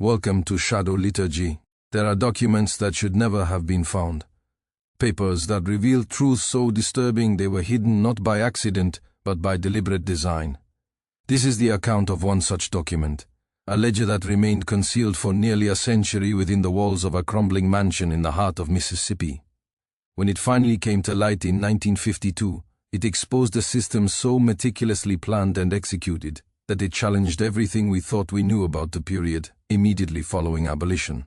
Welcome to Shadow Liturgy. There are documents that should never have been found. Papers that reveal truths so disturbing they were hidden not by accident, but by deliberate design. This is the account of one such document, a ledger that remained concealed for nearly a century within the walls of a crumbling mansion in the heart of Mississippi. When it finally came to light in 1952, it exposed a system so meticulously planned and executed that it challenged everything we thought we knew about the period immediately following abolition.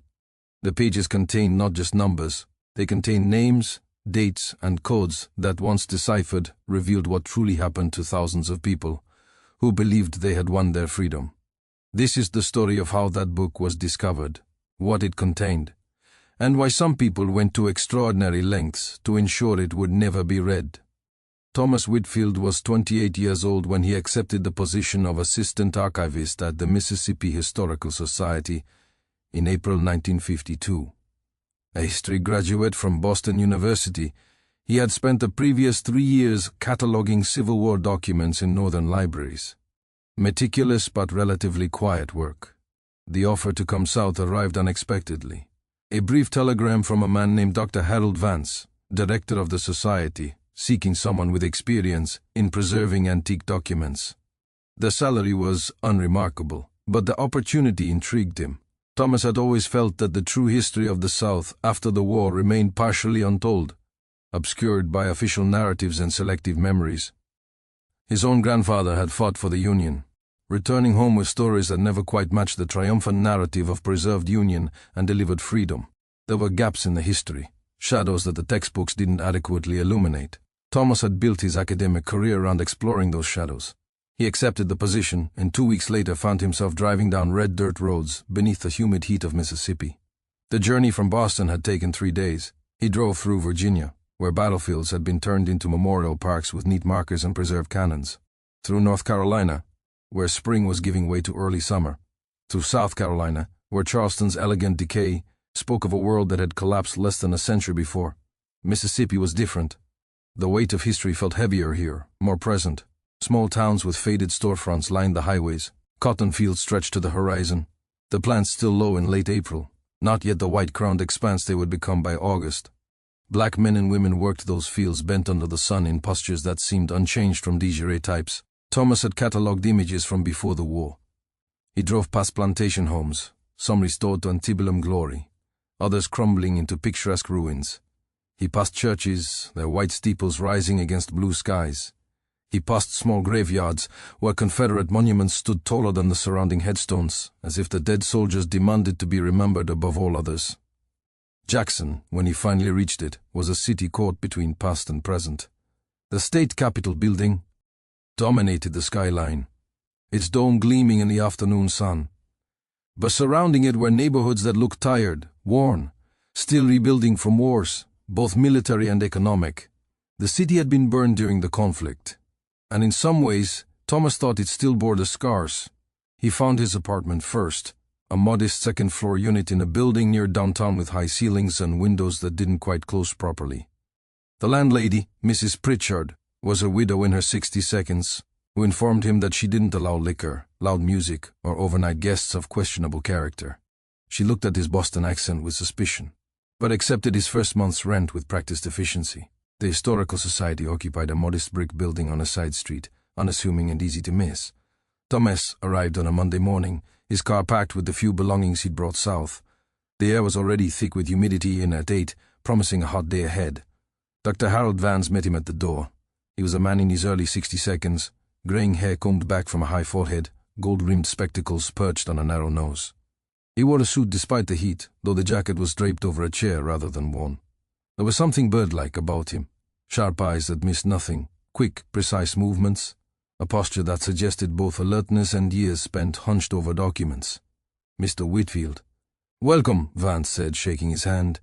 The pages contain not just numbers, they contain names, dates, and codes that, once deciphered, revealed what truly happened to thousands of people who believed they had won their freedom. This is the story of how that book was discovered, what it contained, and why some people went to extraordinary lengths to ensure it would never be read. Thomas Whitfield was 28 years old when he accepted the position of assistant archivist at the Mississippi Historical Society in April 1952. A history graduate from Boston University, he had spent the previous 3 years cataloging Civil War documents in northern libraries. Meticulous but relatively quiet work. The offer to come south arrived unexpectedly. A brief telegram from a man named Dr. Harold Vance, director of the society, seeking someone with experience in preserving antique documents. The salary was unremarkable, but the opportunity intrigued him. Thomas had always felt that the true history of the South after the war remained partially untold, obscured by official narratives and selective memories. His own grandfather had fought for the Union, returning home with stories that never quite matched the triumphant narrative of preserved Union and delivered freedom. There were gaps in the history, shadows that the textbooks didn't adequately illuminate. Thomas had built his academic career around exploring those shadows. He accepted the position and 2 weeks later found himself driving down red dirt roads beneath the humid heat of Mississippi. The journey from Boston had taken 3 days. He drove through Virginia, where battlefields had been turned into memorial parks with neat markers and preserved cannons. Through North Carolina, where spring was giving way to early summer. Through South Carolina, where Charleston's elegant decay spoke of a world that had collapsed less than a century before. Mississippi was different. The weight of history felt heavier here, more present. Small towns with faded storefronts lined the highways. Cotton fields stretched to the horizon. The plants still low in late April, not yet the white-crowned expanse they would become by August. Black men and women worked those fields bent under the sun in postures that seemed unchanged from daguerreotypes. Thomas had catalogued images from before the war. He drove past plantation homes, some restored to antebellum glory, others crumbling into picturesque ruins. He passed churches, their white steeples rising against blue skies. He passed small graveyards where Confederate monuments stood taller than the surrounding headstones, as if the dead soldiers demanded to be remembered above all others. Jackson, when he finally reached it, was a city caught between past and present. The state capitol building dominated the skyline, its dome gleaming in the afternoon sun. But surrounding it were neighborhoods that looked tired, worn, still rebuilding from wars, both military and economic. The city had been burned during the conflict, and in some ways, Thomas thought it still bore the scars. He found his apartment first, a modest second-floor unit in a building near downtown with high ceilings and windows that didn't quite close properly. The landlady, Mrs. Pritchard, was a widow in her 60s, who informed him that she didn't allow liquor, loud music, or overnight guests of questionable character. She looked at his Boston accent with suspicion, but accepted his first month's rent with practiced efficiency. The Historical Society occupied a modest brick building on a side street, unassuming and easy to miss. Thomas arrived on a Monday morning, his car packed with the few belongings he'd brought south. The air was already thick with humidity in at 8, promising a hot day ahead. Dr. Harold Vance met him at the door. He was a man in his early 60s, graying hair combed back from a high forehead, gold-rimmed spectacles perched on a narrow nose. He wore a suit despite the heat, though the jacket was draped over a chair rather than worn. There was something bird-like about him, sharp eyes that missed nothing, quick, precise movements, a posture that suggested both alertness and years spent hunched over documents. Mr. Whitfield. "Welcome," Vance said, shaking his hand.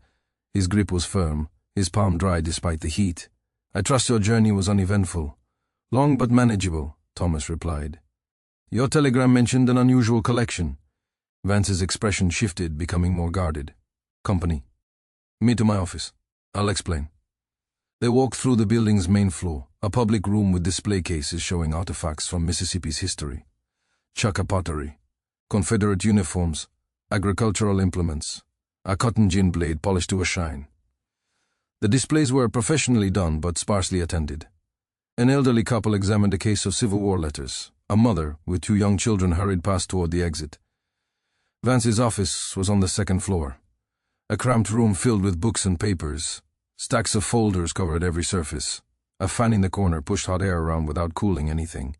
His grip was firm, his palm dry despite the heat. "I trust your journey was uneventful." "Long but manageable," Thomas replied. "Your telegram mentioned an unusual collection." Vance's expression shifted, becoming more guarded. "Company. Meet to my office. I'll explain." They walked through the building's main floor, a public room with display cases showing artifacts from Mississippi's history. Chukka pottery, Confederate uniforms, agricultural implements, a cotton gin blade polished to a shine. The displays were professionally done but sparsely attended. An elderly couple examined a case of Civil War letters. A mother with 2 young children hurried past toward the exit. Vance's office was on the 2nd floor. A cramped room filled with books and papers. Stacks of folders covered every surface. A fan in the corner pushed hot air around without cooling anything.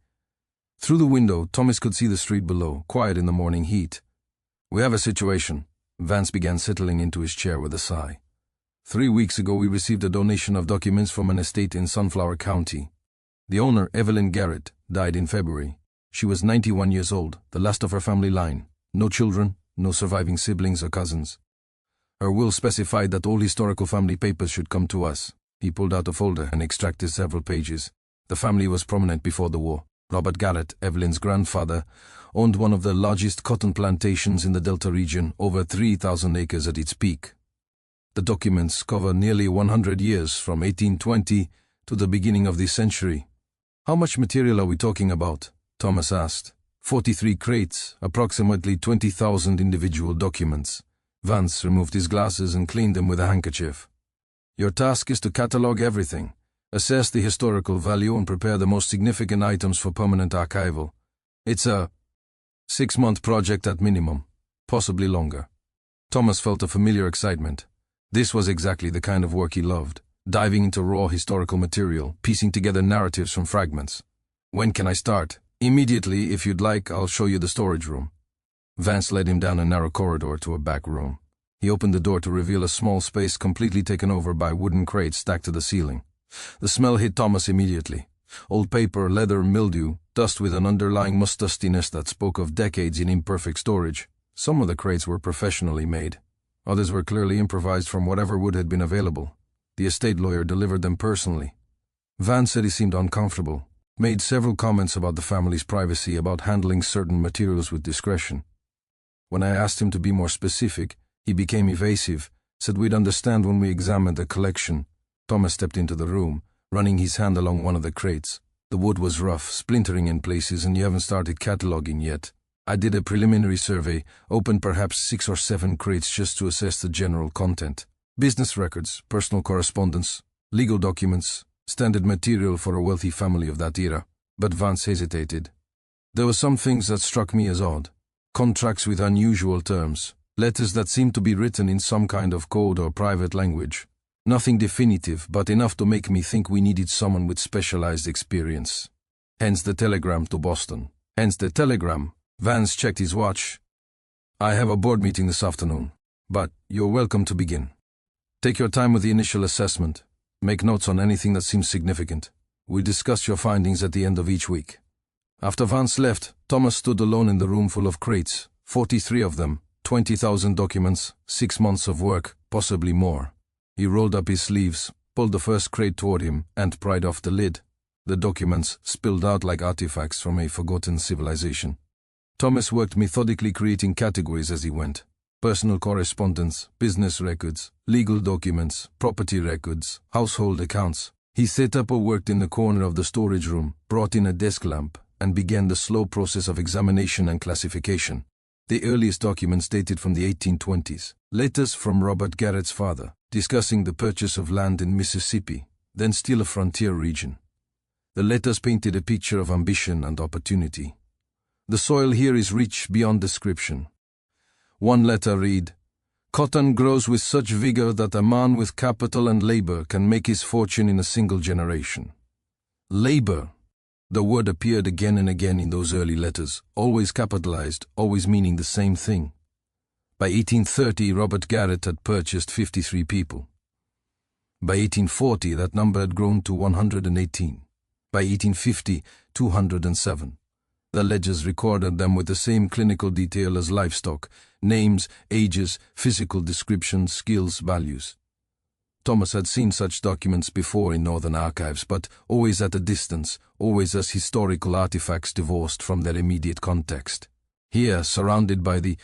Through the window, Thomas could see the street below, quiet in the morning heat. "We have a situation." Vance began settling into his chair with a sigh. 3 weeks ago we received a donation of documents from an estate in Sunflower County. The owner, Evelyn Garrett, died in February. She was 91 years old, the last of her family line. No children, no surviving siblings or cousins. Her will specified that all historical family papers should come to us. He pulled out a folder and extracted several pages. The family was prominent before the war. Robert Garrett, Evelyn's grandfather, owned one of the largest cotton plantations in the Delta region, over 3,000 acres at its peak. The documents cover nearly 100 years, from 1820 to the beginning of this century. "How much material are we talking about?" Thomas asked. 43 crates, approximately 20,000 individual documents. Vance removed his glasses and cleaned them with a handkerchief. "Your task is to catalog everything, assess the historical value and prepare the most significant items for permanent archival. It's a 6-month project at minimum, possibly longer." Thomas felt a familiar excitement. This was exactly the kind of work he loved, diving into raw historical material, piecing together narratives from fragments. "When can I start?" "Immediately, if you'd like, I'll show you the storage room." Vance led him down a narrow corridor to a back room. He opened the door to reveal a small space completely taken over by wooden crates stacked to the ceiling. The smell hit Thomas immediately. Old paper, leather, mildew, dust with an underlying mustustiness that spoke of decades in imperfect storage. Some of the crates were professionally made. Others were clearly improvised from whatever wood had been available. The estate lawyer delivered them personally. Vance said he seemed uncomfortable, made several comments about the family's privacy, about handling certain materials with discretion. When I asked him to be more specific, he became evasive, said we'd understand when we examined the collection. Thomas stepped into the room, running his hand along one of the crates. "The wood was rough, splintering in places, and you haven't started cataloging yet. I did a preliminary survey, opened perhaps 6 or 7 crates just to assess the general content. Business records, personal correspondence, legal documents, standard material for a wealthy family of that era." But Vance hesitated. "There were some things that struck me as odd. Contracts with unusual terms, letters that seemed to be written in some kind of code or private language. Nothing definitive, but enough to make me think we needed someone with specialized experience. Hence the telegram to Boston. Hence the telegram." Vance checked his watch. "I have a board meeting this afternoon, but you're welcome to begin. Take your time with the initial assessment. Make notes on anything that seems significant. We'll discuss your findings at the end of each week." After Vance left, Thomas stood alone in the room full of crates, 43 of them, 20,000 documents, 6 months of work, possibly more. He rolled up his sleeves, pulled the first crate toward him, and pried off the lid. The documents spilled out like artifacts from a forgotten civilization. Thomas worked methodically, creating categories as he went. Personal correspondence, business records, legal documents, property records, household accounts. He set up or worked in the corner of the storage room, brought in a desk lamp, and began the slow process of examination and classification. The earliest documents dated from the 1820s. Letters from Robert Garrett's father, discussing the purchase of land in Mississippi, then still a frontier region. The letters painted a picture of ambition and opportunity. "The soil here is rich beyond description." One letter read, "Cotton grows with such vigor that a man with capital and labor can make his fortune in a single generation." Labor. The word appeared again and again in those early letters, always capitalized, always meaning the same thing. By 1830, Robert Garrett had purchased 53 people. By 1840, that number had grown to 118. By 1850, 207. The ledgers recorded them with the same clinical detail as livestock: names, ages, physical descriptions, skills, values. Thomas had seen such documents before in northern archives, but always at a distance, always as historical artifacts divorced from their immediate context. Here, surrounded by the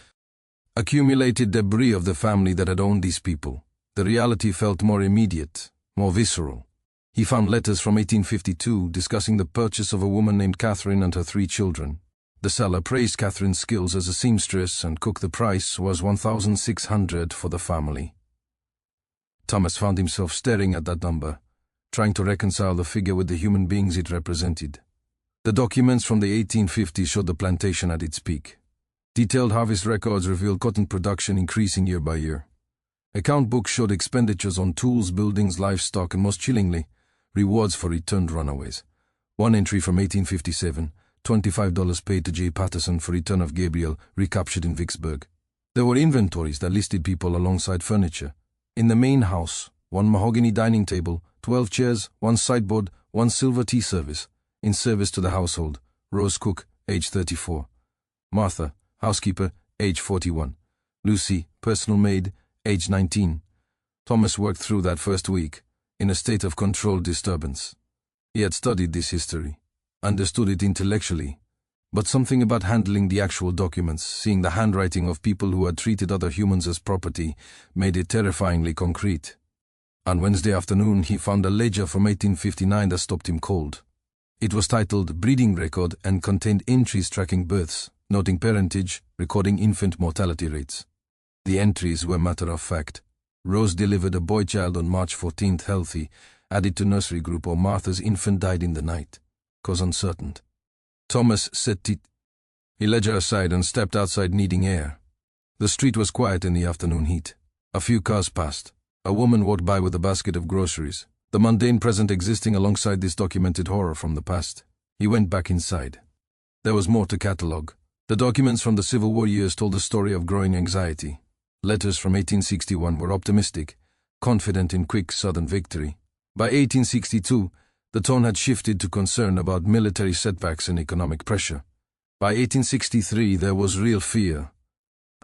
accumulated debris of the family that had owned these people, the reality felt more immediate, more visceral. He found letters from 1852 discussing the purchase of a woman named Catherine and her 3 children. The seller praised Catherine's skills as a seamstress and cook. The price was $1,600 for the family. Thomas found himself staring at that number, trying to reconcile the figure with the human beings it represented. The documents from the 1850s showed the plantation at its peak. Detailed harvest records revealed cotton production increasing year by year. Account books showed expenditures on tools, buildings, livestock, and most chillingly, rewards for returned runaways. One entry from 1857, $25 paid to J. Patterson for return of Gabriel, recaptured in Vicksburg. There were inventories that listed people alongside furniture. In the main house, one mahogany dining table, 12 chairs, one sideboard, one silver tea service. In service to the household, Rose cook, age 34. Martha, housekeeper, age 41. Lucy, personal maid, age 19. Thomas worked through that first week, in a state of controlled disturbance. He had studied this history, understood it intellectually, but something about handling the actual documents, seeing the handwriting of people who had treated other humans as property, made it terrifyingly concrete. On Wednesday afternoon, he found a ledger from 1859 that stopped him cold. It was titled Breeding Record and contained entries tracking births, noting parentage, recording infant mortality rates. The entries were matter of fact. Rose delivered a boy child on March 14th healthy, added to nursery group, or Martha's infant died in the night. Cause uncertain. Thomas set it. He ledger aside and stepped outside, needing air. The street was quiet in the afternoon heat. A few cars passed. A woman walked by with a basket of groceries, the mundane present existing alongside this documented horror from the past. He went back inside. There was more to catalogue. The documents from the Civil War years told a story of growing anxiety. Letters from 1861 were optimistic, confident in quick Southern victory. By 1862, the tone had shifted to concern about military setbacks and economic pressure. By 1863, there was real fear.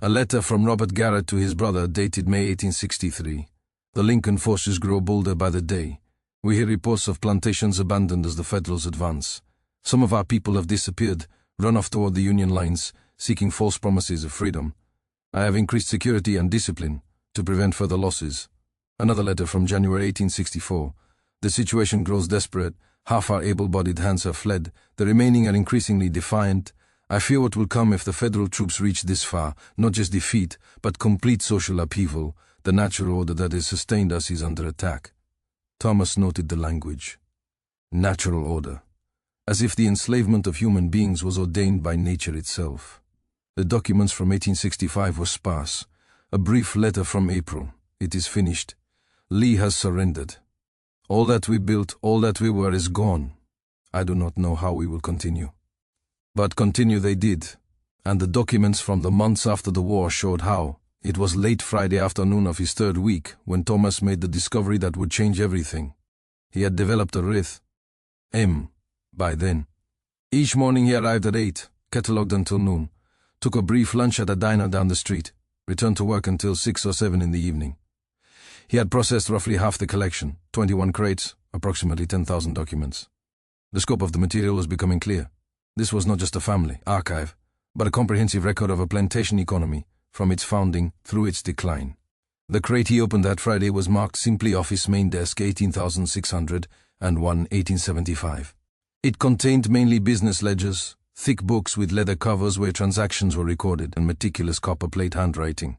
A letter from Robert Garrett to his brother dated May 1863. The Lincoln forces grow bolder by the day. We hear reports of plantations abandoned as the Federals advance. Some of our people have disappeared, run off toward the Union lines, seeking false promises of freedom. I have increased security and discipline to prevent further losses. Another letter from January 1864. The situation grows desperate. Half our able-bodied hands have fled. The remaining are increasingly defiant. I fear what will come if the Federal troops reach this far. Not just defeat, but complete social upheaval. The natural order that has sustained us is under attack. Thomas noted the language. Natural order. As if the enslavement of human beings was ordained by nature itself. The documents from 1865 were sparse. A brief letter from April. It is finished. Lee has surrendered. All that we built, all that we were is gone. I do not know how we will continue. But continue they did. And the documents from the months after the war showed how. It was late Friday afternoon of his third week when Thomas made the discovery that would change everything. He had developed a rhythm by then. Each morning he arrived at 8, catalogued until noon, took a brief lunch at a diner down the street, returned to work until 6 or 7 in the evening. He had processed roughly half the collection, 21 crates, approximately 10,000 documents. The scope of the material was becoming clear. This was not just a family archive, but a comprehensive record of a plantation economy, from its founding through its decline. The crate he opened that Friday was marked simply Office Main Desk 18,600 and 1875. It contained mainly business ledgers, thick books with leather covers where transactions were recorded, and meticulous copperplate handwriting.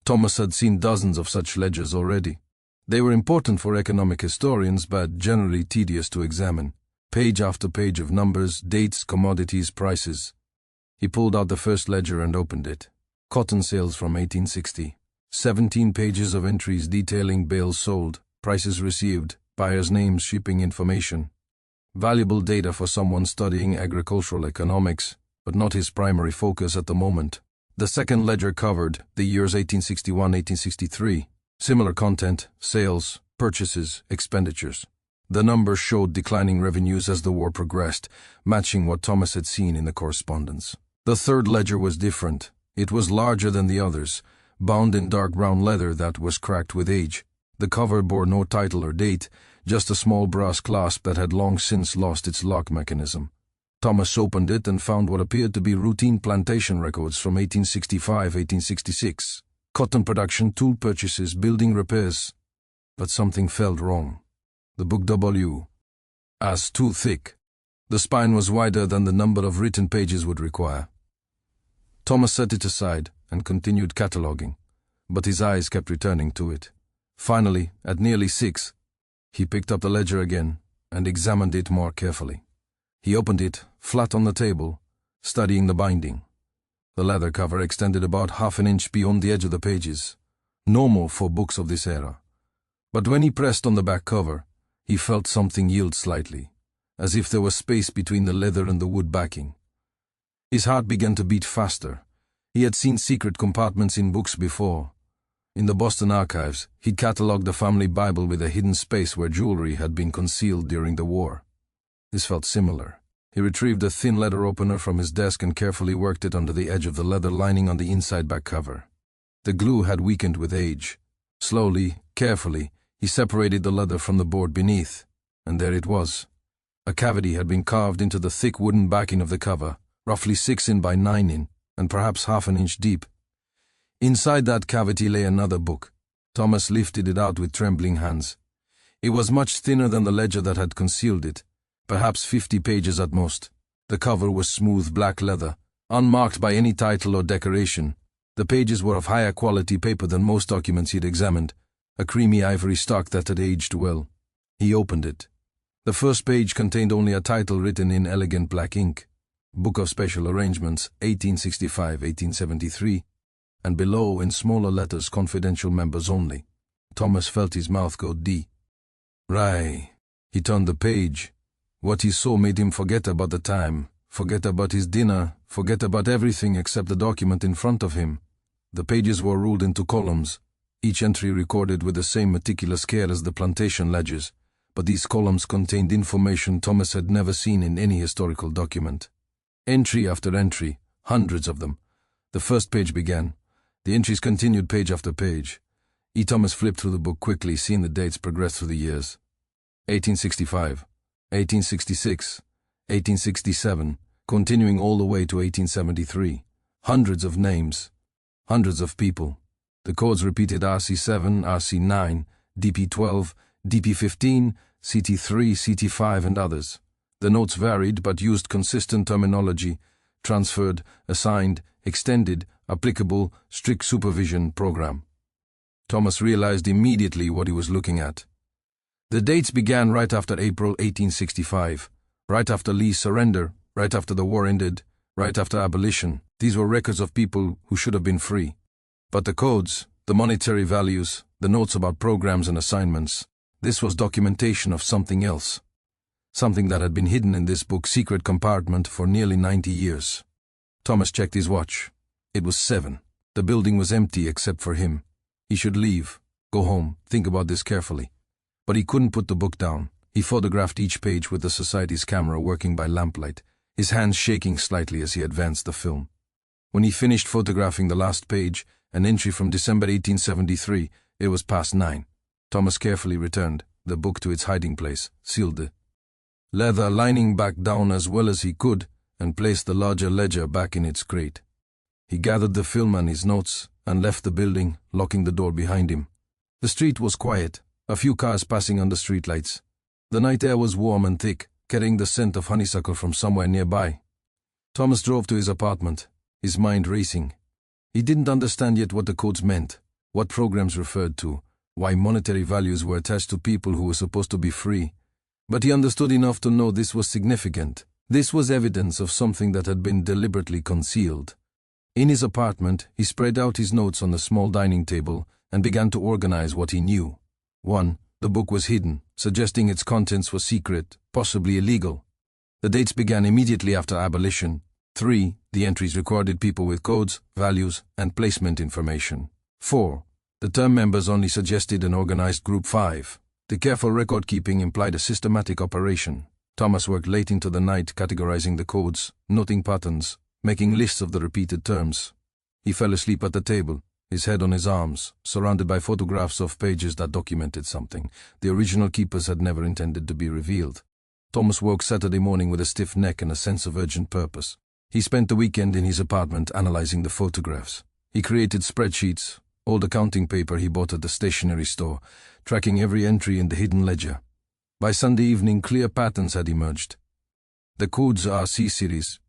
Thomas had seen dozens of such ledgers already. They were important for economic historians, but generally tedious to examine. Page after page of numbers, dates, commodities, prices. He pulled out the first ledger and opened it. Cotton sales from 1860. 17 pages of entries detailing bales sold, prices received, buyers' names, shipping information. Valuable data for someone studying agricultural economics, but not his primary focus at the moment. The second ledger covered the years 1861-1863. Similar content, sales, purchases, expenditures. The numbers showed declining revenues as the war progressed, matching what Thomas had seen in the correspondence. The third ledger was different. It was larger than the others, bound in dark brown leather that was cracked with age. The cover bore no title or date, just a small brass clasp that had long since lost its lock mechanism. Thomas opened it and found what appeared to be routine plantation records from 1865-1866. Cotton production, tool purchases, building repairs. But something felt wrong. The book W. as too thick. The spine was wider than the number of written pages would require. Thomas set it aside and continued cataloguing, but his eyes kept returning to it. Finally, at nearly 6, he picked up the ledger again and examined it more carefully. He opened it, flat on the table, studying the binding. The leather cover extended about half an inch beyond the edge of the pages, normal for books of this era. But when he pressed on the back cover, he felt something yield slightly, as if there was space between the leather and the wood backing. His heart began to beat faster. He had seen secret compartments in books before. In the Boston archives, he'd catalogued the family Bible with a hidden space where jewelry had been concealed during the war. This felt similar. He retrieved a thin letter opener from his desk and carefully worked it under the edge of the leather lining on the inside back cover. The glue had weakened with age. Slowly, carefully, he separated the leather from the board beneath, and there it was. A cavity had been carved into the thick wooden backing of the cover, roughly 6 in by 9 in, and perhaps half an inch deep. Inside that cavity lay another book. Thomas lifted it out with trembling hands. It was much thinner than the ledger that had concealed it, perhaps 50 pages at most. The cover was smooth black leather, unmarked by any title or decoration. The pages were of higher quality paper than most documents he'd examined, a creamy ivory stock that had aged well. He opened it. The first page contained only a title written in elegant black ink, Book of Special Arrangements, 1865-1873, and below, in smaller letters, confidential members only. Thomas felt his mouth go D. Right. He turned the page. What he saw made him forget about the time, forget about his dinner, forget about everything except the document in front of him. The pages were ruled into columns, each entry recorded with the same meticulous care as the Plantation ledgers, but these columns contained information Thomas had never seen in any historical document. Entry after entry, hundreds of them. The first page began. The entries continued page after page. Thomas flipped through the book quickly, seeing the dates progress through the years. 1865, 1866, 1867, continuing all the way to 1873. Hundreds of names, hundreds of people. The codes repeated RC7, RC9, DP12, DP15, CT3, CT5, and others. The notes varied but used consistent terminology: transferred, assigned, extended, applicable, strict supervision, program. Thomas realized immediately what he was looking at. The dates began right after April 1865, right after Lee's surrender, right after the war ended, right after abolition. These were records of people who should have been free. But the codes, the monetary values, the notes about programs and assignments, this was documentation of something else. Something that had been hidden in this book's secret compartment for nearly 90 years. Thomas checked his watch. It was 7. The building was empty except for him. He should leave, go home, think about this carefully. But he couldn't put the book down. He photographed each page with the Society's camera working by lamplight, his hands shaking slightly as he advanced the film. When he finished photographing the last page, an entry from December 1873, it was past 9. Thomas carefully returned the book to its hiding place, sealed the leather lining back down as well as he could, and placed the larger ledger back in its crate. He gathered the film and his notes and left the building, locking the door behind him. The street was quiet, a few cars passing under streetlights. The night air was warm and thick, carrying the scent of honeysuckle from somewhere nearby. Thomas drove to his apartment, his mind racing. He didn't understand yet what the codes meant, what programs referred to, why monetary values were attached to people who were supposed to be free. But he understood enough to know this was significant. This was evidence of something that had been deliberately concealed. In his apartment, he spread out his notes on the small dining table and began to organize what he knew. 1. The book was hidden, suggesting its contents were secret, possibly illegal. The dates began immediately after abolition. 3. The entries recorded people with codes, values, and placement information. 4. The term members only suggested an organized group. 5. The careful record-keeping implied a systematic operation. Thomas worked late into the night categorizing the codes, noting patterns, making lists of the repeated terms. He fell asleep at the table, his head on his arms, surrounded by photographs of pages that documented something the original keepers had never intended to be revealed. Thomas woke Saturday morning with a stiff neck and a sense of urgent purpose. He spent the weekend in his apartment analyzing the photographs. He created spreadsheets, old accounting paper he bought at the stationery store, tracking every entry in the hidden ledger. By Sunday evening, clear patterns had emerged. The codes are RC series,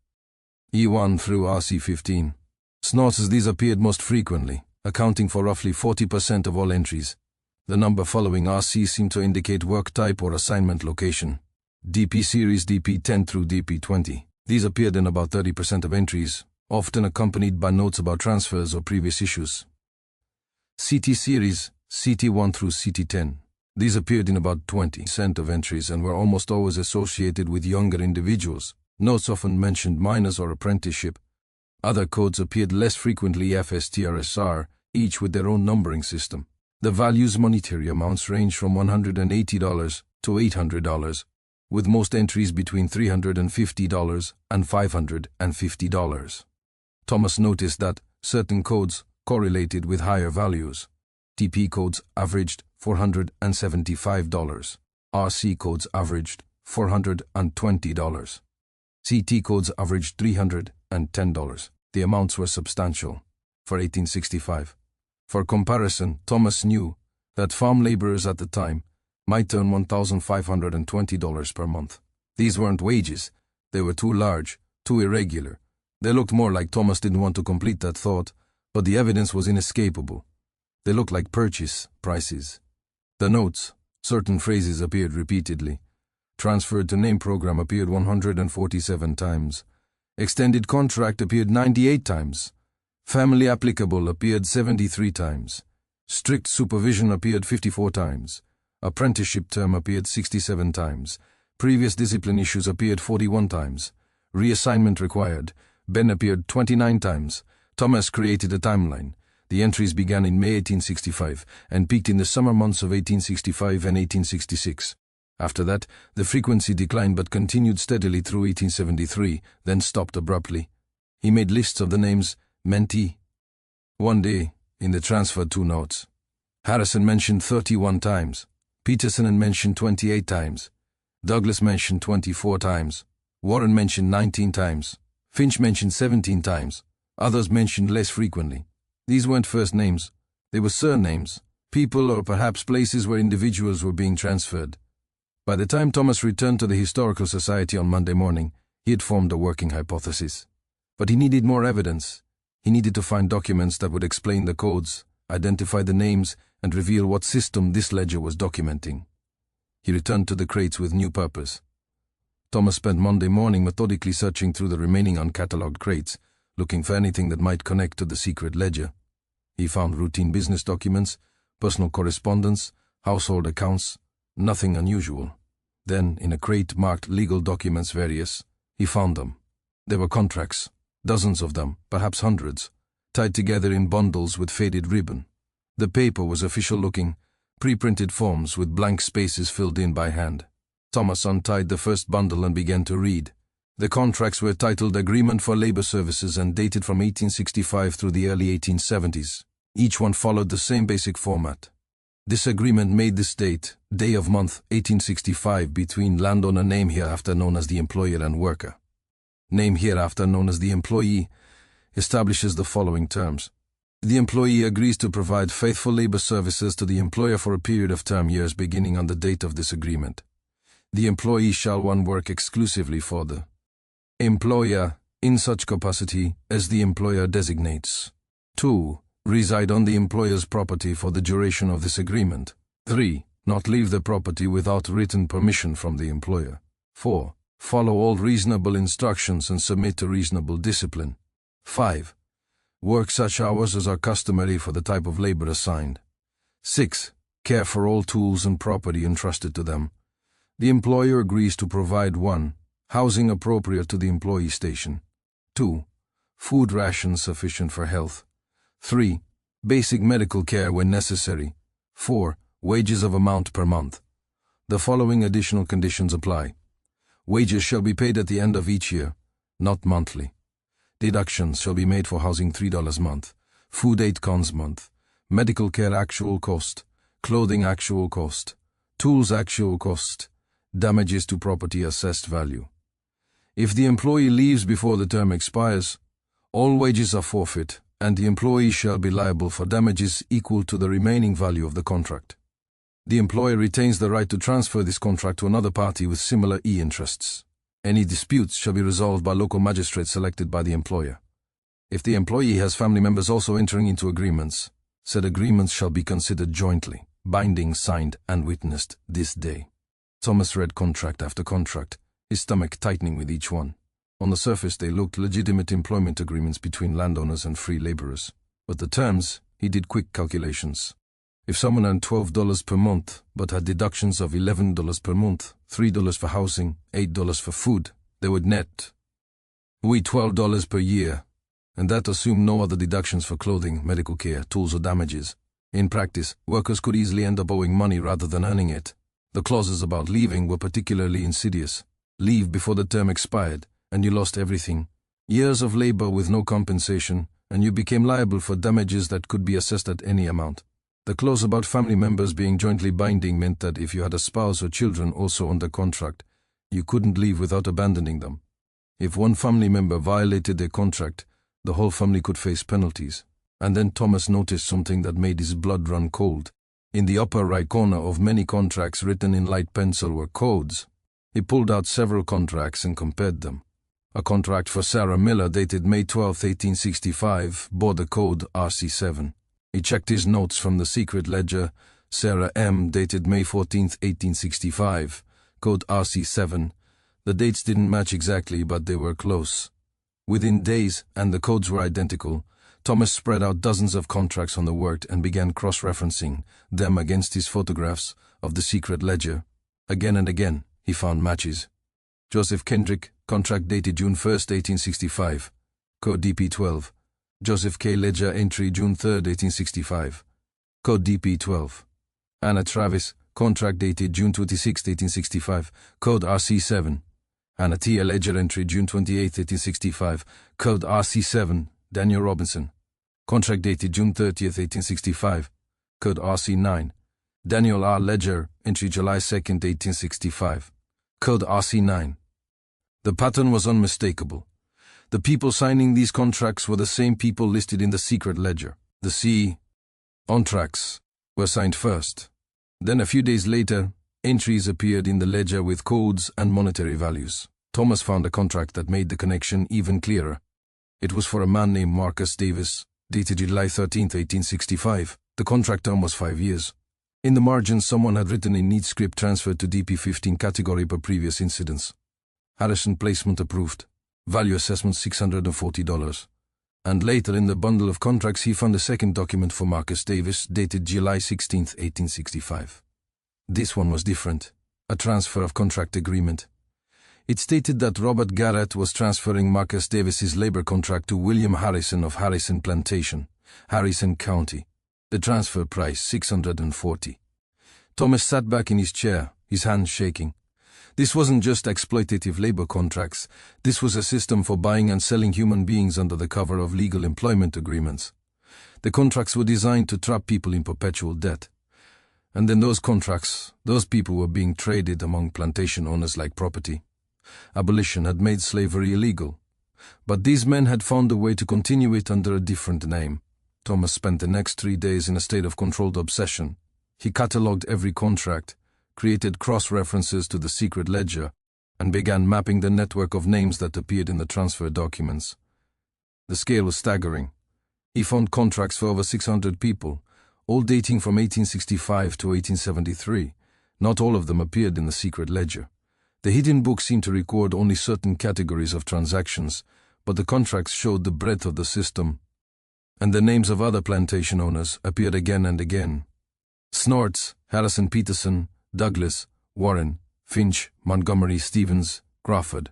E1 through RC15. Snorts these appeared most frequently, accounting for roughly 40% of all entries. The number following RC seemed to indicate work type or assignment location. DP series DP10 through DP20. These appeared in about 30% of entries, often accompanied by notes about transfers or previous issues. CT series CT1 through CT10. These appeared in about 20% of entries and were almost always associated with younger individuals. Notes often mentioned minors or apprenticeship. Other codes appeared less frequently, FSTRSR, each with their own numbering system. The values' monetary amounts range from $180 to $800, with most entries between $350 and $550. Thomas noticed that certain codes correlated with higher values. TP codes averaged $475. RC codes averaged $420. CT codes averaged $310. The amounts were substantial for 1865. For comparison, Thomas knew that farm laborers at the time might earn $1,520 per month. These weren't wages. They were too large, too irregular. They looked more like Thomas didn't want to complete that thought, but the evidence was inescapable. They looked like purchase prices. The notes, certain phrases appeared repeatedly. Transferred to name program appeared 147 times. Extended contract appeared 98 times. Family applicable appeared 73 times. Strict supervision appeared 54 times. Apprenticeship term appeared 67 times. Previous discipline issues appeared 41 times. Reassignment required. Ben appeared 29 times. Thomas created a timeline. The entries began in May 1865 and peaked in the summer months of 1865 and 1866. After that, the frequency declined but continued steadily through 1873, then stopped abruptly. He made lists of the names mentee. One day, in the transferred two notes, Harrison mentioned 31 times. Peterson mentioned 28 times. Douglas mentioned 24 times. Warren mentioned 19 times. Finch mentioned 17 times. Others mentioned less frequently. These weren't first names. They were surnames, people or perhaps places where individuals were being transferred. By the time Thomas returned to the Historical Society on Monday morning, he had formed a working hypothesis. But he needed more evidence. He needed to find documents that would explain the codes, identify the names, and reveal what system this ledger was documenting. He returned to the crates with new purpose. Thomas spent Monday morning methodically searching through the remaining uncatalogued crates, looking for anything that might connect to the secret ledger. He found routine business documents, personal correspondence, household accounts, nothing unusual. Then, in a crate marked Legal Documents Various, he found them. There were contracts, dozens of them, perhaps hundreds, tied together in bundles with faded ribbon. The paper was official-looking, pre-printed forms with blank spaces filled in by hand. Thomas untied the first bundle and began to read. The contracts were titled Agreement for Labor Services and dated from 1865 through the early 1870s. Each one followed the same basic format. This agreement made this date, day of month, 1865, between landowner name hereafter known as the employer and worker. Name hereafter known as the employee establishes the following terms. The employee agrees to provide faithful labor services to the employer for a period of term years beginning on the date of this agreement. The employee shall work exclusively for the employer in such capacity as the employer designates. 2. Reside on the employer's property for the duration of this agreement. 3. Not leave the property without written permission from the employer. 4. Follow all reasonable instructions and submit to reasonable discipline. 5. Work such hours as are customary for the type of labor assigned. 6. Care for all tools and property entrusted to them. The employer agrees to provide 1. Housing appropriate to the employee station. 2. Food rations sufficient for health. 3. Basic medical care when necessary. 4. Wages of amount per month. The following additional conditions apply. Wages shall be paid at the end of each year, not monthly. Deductions shall be made for housing $3 month, food 8 cons month, medical care actual cost, clothing actual cost, tools actual cost, damages to property assessed value. If the employee leaves before the term expires, all wages are forfeit, and the employee shall be liable for damages equal to the remaining value of the contract. The employer retains the right to transfer this contract to another party with similar interests. Any disputes shall be resolved by local magistrates selected by the employer. If the employee has family members also entering into agreements, said agreements shall be considered jointly, binding, signed, and witnessed this day. Thomas read contract after contract, his stomach tightening with each one. On the surface they looked legitimate employment agreements between landowners and free laborers. But the terms, he did quick calculations. If someone earned $12 per month, but had deductions of $11 per month, $3 for housing, $8 for food, they would net $12 per year, and that assumed no other deductions for clothing, medical care, tools or damages. In practice, workers could easily end up owing money rather than earning it. The clauses about leaving were particularly insidious. Leave before the term expired, and you lost everything. Years of labor with no compensation, and you became liable for damages that could be assessed at any amount. The clause about family members being jointly binding meant that if you had a spouse or children also under contract, you couldn't leave without abandoning them. If one family member violated their contract, the whole family could face penalties. And then Thomas noticed something that made his blood run cold. In the upper right corner of many contracts written in light pencil were codes. He pulled out several contracts and compared them. A contract for Sarah Miller dated May 12, 1865, bore the code RC7. He checked his notes from the secret ledger. Sarah M. dated May 14, 1865, code RC7. The dates didn't match exactly, but they were close. Within days, and the codes were identical, Thomas spread out dozens of contracts on the work and began cross-referencing them against his photographs of the secret ledger. Again and again, he found matches. Joseph Kendrick, contract dated June 1, 1865, code DP12. Joseph K. Ledger entry June 3, 1865, code DP12. Anna Travis, contract dated June 26, 1865, code RC7. Anna T. Ledger entry June 28, 1865, code RC7. Daniel Robinson, contract dated June 30, 1865, code RC9. Daniel R. Ledger entry July 2, 1865, code RC9. The pattern was unmistakable. The people signing these contracts were the same people listed in the secret ledger. The contracts were signed first. Then a few days later, entries appeared in the ledger with codes and monetary values. Thomas found a contract that made the connection even clearer. It was for a man named Marcus Davis, dated July 13, 1865. The contract term was 5 years. In the margins, someone had written in neat script transferred to DP15 category per previous incidents. Harrison placement approved. Value assessment $640. And later in the bundle of contracts he found a second document for Marcus Davis dated July 16, 1865. This one was different. A transfer of contract agreement. It stated that Robert Garrett was transferring Marcus Davis's labor contract to William Harrison of Harrison Plantation, Harrison County. The transfer price $640. Thomas sat back in his chair, his hands shaking. This wasn't just exploitative labor contracts. This was a system for buying and selling human beings under the cover of legal employment agreements. The contracts were designed to trap people in perpetual debt. And in those contracts, those people were being traded among plantation owners like property. Abolition had made slavery illegal. But these men had found a way to continue it under a different name. Thomas spent the next 3 days in a state of controlled obsession. He catalogued every contract, created cross-references to the secret ledger, and began mapping the network of names that appeared in the transfer documents. The scale was staggering. He found contracts for over 600 people, all dating from 1865 to 1873. Not all of them appeared in the secret ledger. The hidden book seemed to record only certain categories of transactions, but the contracts showed the breadth of the system, and the names of other plantation owners appeared again and again. Snorts, Harrison Peterson, Douglas, Warren, Finch, Montgomery, Stevens, Crawford.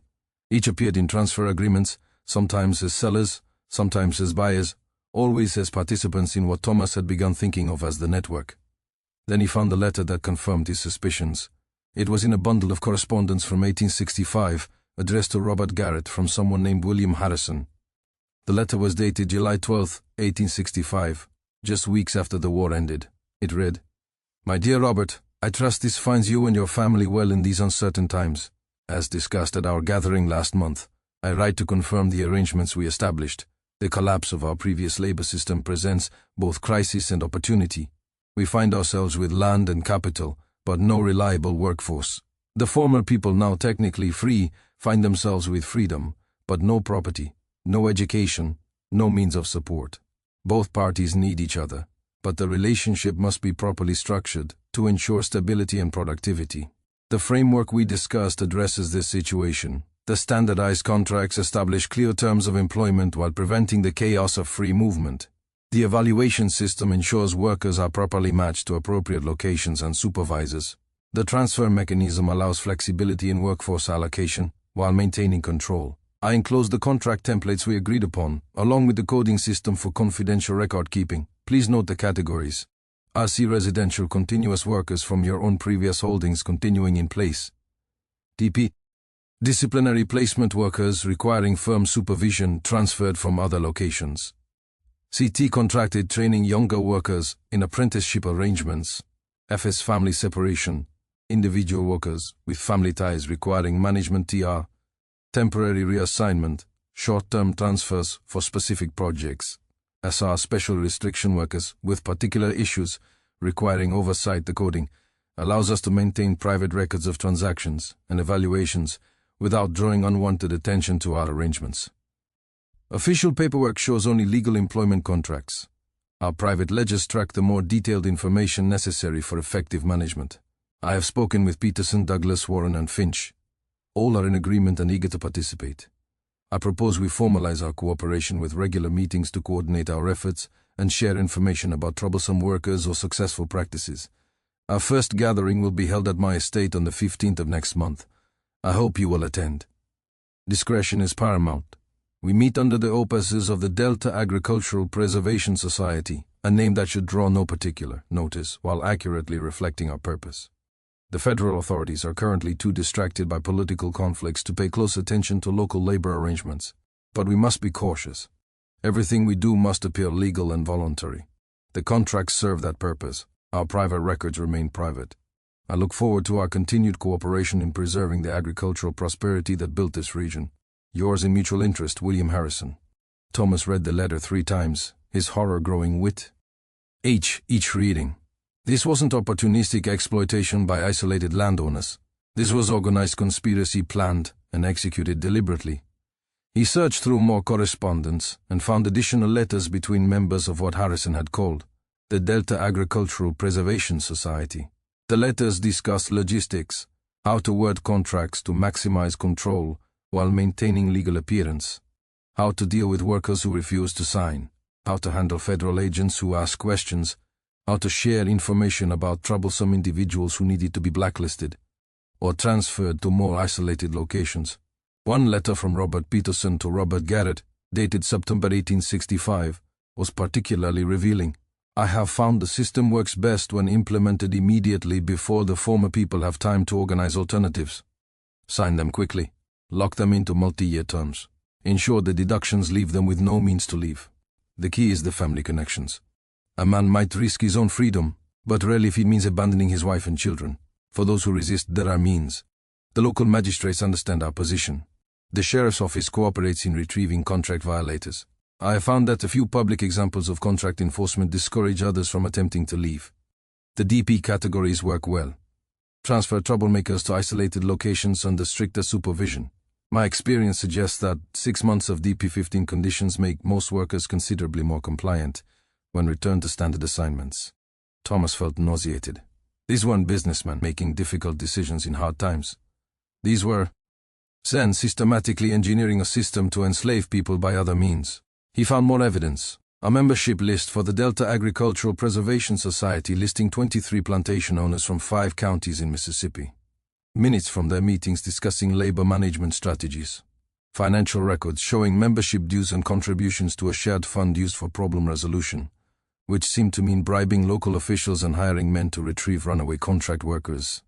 Each appeared in transfer agreements, sometimes as sellers, sometimes as buyers, always as participants in what Thomas had begun thinking of as the network. Then he found the letter that confirmed his suspicions. It was in a bundle of correspondence from 1865, addressed to Robert Garrett from someone named William Harrison. The letter was dated July 12, 1865, just weeks after the war ended. It read, "My dear Robert, I trust this finds you and your family well in these uncertain times. As discussed at our gathering last month, I write to confirm the arrangements we established. The collapse of our previous labor system presents both crisis and opportunity. We find ourselves with land and capital, but no reliable workforce. The former people, now technically free, find themselves with freedom, but no property, no education, no means of support. Both parties need each other, but the relationship must be properly structured to ensure stability and productivity. The framework we discussed addresses this situation. The standardized contracts establish clear terms of employment while preventing the chaos of free movement. The evaluation system ensures workers are properly matched to appropriate locations and supervisors. The transfer mechanism allows flexibility in workforce allocation while maintaining control. I enclosed the contract templates we agreed upon, along with the coding system for confidential record keeping. Please note the categories. RC residential continuous workers from your own previous holdings continuing in place. DP. Disciplinary placement workers requiring firm supervision transferred from other locations. CT contracted training younger workers in apprenticeship arrangements. FS family separation. Individual workers with family ties requiring management TR. Temporary reassignment, short-term transfers for specific projects. SR special restriction workers with particular issues requiring oversight. The coding allows us to maintain private records of transactions and evaluations without drawing unwanted attention to our arrangements. Official paperwork shows only legal employment contracts. Our private ledgers track the more detailed information necessary for effective management. I have spoken with Peterson, Douglas, Warren, and Finch. All are in agreement and eager to participate. I propose we formalize our cooperation with regular meetings to coordinate our efforts and share information about troublesome workers or successful practices. Our first gathering will be held at my estate on the 15th of next month. I hope you will attend. Discretion is paramount. We meet under the auspices of the Delta Agricultural Preservation Society, a name that should draw no particular notice while accurately reflecting our purpose. The federal authorities are currently too distracted by political conflicts to pay close attention to local labor arrangements. But we must be cautious. Everything we do must appear legal and voluntary. The contracts serve that purpose. Our private records remain private. I look forward to our continued cooperation in preserving the agricultural prosperity that built this region. Yours in mutual interest, William Harrison. Thomas read the letter 3 times, his horror growing wit. Each reading. This wasn't opportunistic exploitation by isolated landowners. This was organized conspiracy planned and executed deliberately. He searched through more correspondence and found additional letters between members of what Harrison had called the Delta Agricultural Preservation Society. The letters discussed logistics, how to word contracts to maximize control while maintaining legal appearance, how to deal with workers who refuse to sign, how to handle federal agents who ask questions, how to share information about troublesome individuals who needed to be blacklisted or transferred to more isolated locations. One letter from Robert Peterson to Robert Garrett, dated September 1865, was particularly revealing. I have found the system works best when implemented immediately before the former people have time to organize alternatives. Sign them quickly. Lock them into multi-year terms. Ensure the deductions leave them with no means to leave. The key is the family connections. A man might risk his own freedom, but rarely if it means abandoning his wife and children. For those who resist, there are means. The local magistrates understand our position. The sheriff's office cooperates in retrieving contract violators. I have found that a few public examples of contract enforcement discourage others from attempting to leave. The DP categories work well. Transfer troublemakers to isolated locations under stricter supervision. My experience suggests that 6 months of DP-15 conditions make most workers considerably more compliant when returned to standard assignments. Thomas felt nauseated. These weren't businessmen making difficult decisions in hard times. These were Zen systematically engineering a system to enslave people by other means. He found more evidence. A membership list for the Delta Agricultural Preservation Society listing 23 plantation owners from 5 counties in Mississippi. Minutes from their meetings discussing labor management strategies. Financial records showing membership dues and contributions to a shared fund used for problem resolution, which seemed to mean bribing local officials and hiring men to retrieve runaway contract workers.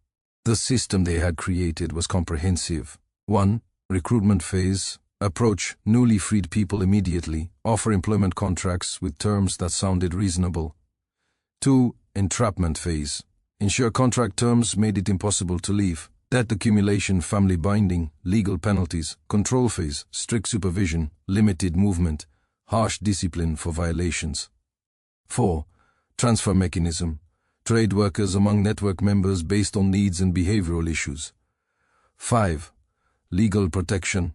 The system they had created was comprehensive. 1. Recruitment phase. Approach newly freed people immediately. Offer employment contracts with terms that sounded reasonable. 2. Entrapment phase. Ensure contract terms made it impossible to leave. Debt accumulation, family binding, legal penalties. Control phase. Strict supervision, limited movement, harsh discipline for violations. 4. Transfer mechanism. Trade workers among network members based on needs and behavioral issues. 5. legal protection,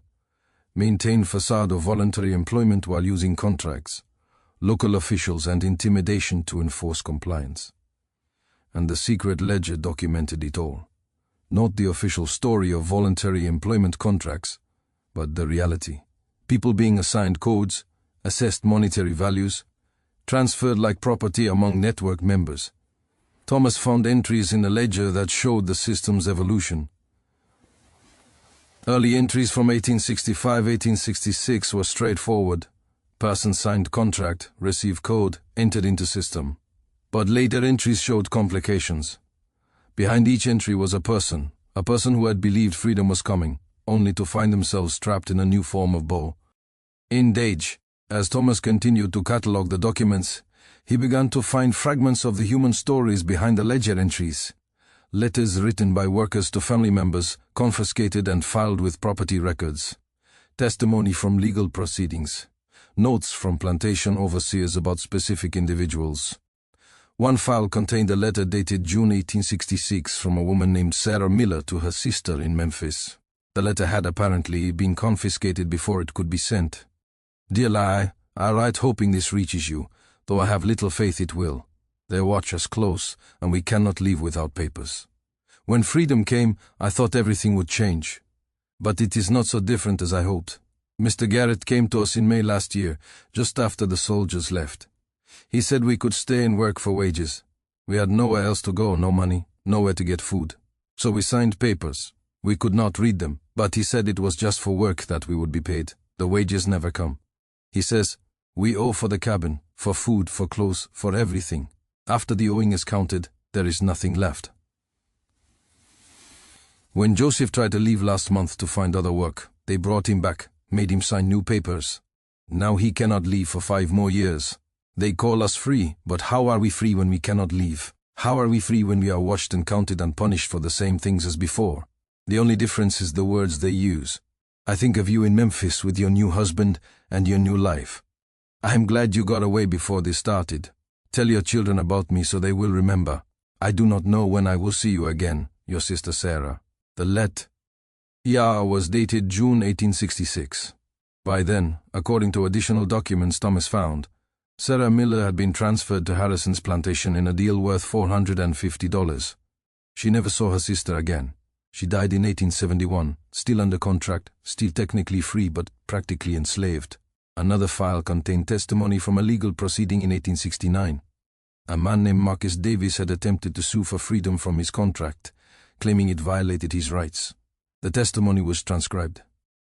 maintain facade of voluntary employment while using contracts, local officials and intimidation to enforce compliance. And the secret ledger documented it all. Not the official story of voluntary employment contracts, but the reality. People being assigned codes, assessed monetary values, transferred like property among network members. Thomas found entries in a ledger that showed the system's evolution. Early entries from 1865-1866 were straightforward. Person signed contract, received code, entered into system. But later entries showed complications. Behind each entry was a person who had believed freedom was coming, only to find themselves trapped in a new form of bondage. As Thomas continued to catalogue the documents, he began to find fragments of the human stories behind the ledger entries. Letters written by workers to family members, confiscated and filed with property records. Testimony from legal proceedings. Notes from plantation overseers about specific individuals. One file contained a letter dated June 1866 from a woman named Sarah Miller to her sister in Memphis. The letter had apparently been confiscated before it could be sent. "Dear Lai, I write hoping this reaches you, though I have little faith it will. They watch us close, and we cannot leave without papers. When freedom came, I thought everything would change. But it is not so different as I hoped. Mr. Garrett came to us in May last year, just after the soldiers left. He said we could stay and work for wages. We had nowhere else to go, no money, nowhere to get food. So we signed papers. We could not read them, but he said it was just for work that we would be paid. The wages never come. He says, we owe for the cabin, for food, for clothes, for everything. After the owing is counted, there is nothing left." When Joseph tried to leave last month to find other work, they brought him back, made him sign new papers. Now he cannot leave for 5 more years. They call us free, but how are we free when we cannot leave? How are we free when we are watched and counted and punished for the same things as before? The only difference is the words they use. I think of you in Memphis with your new husband and your new life. I am glad you got away before this started. Tell your children about me so they will remember. I do not know when I will see you again, your sister Sarah. The letter was dated June 1866. By then, according to additional documents Thomas found, Sarah Miller had been transferred to Harrison's plantation in a deal worth $450. She never saw her sister again. She died in 1871, still under contract, still technically free but practically enslaved. Another file contained testimony from a legal proceeding in 1869. A man named Marcus Davis had attempted to sue for freedom from his contract, claiming it violated his rights. The testimony was transcribed.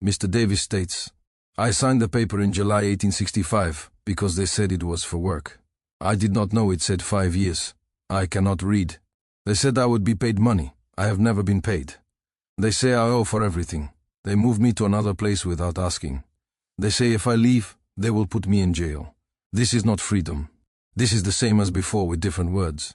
Mr. Davis states, I signed the paper in July 1865 because they said it was for work. I did not know it said 5 years. I cannot read. They said I would be paid money. I have never been paid. They say I owe for everything. They moved me to another place without asking. They say if I leave, they will put me in jail. This is not freedom. This is the same as before with different words.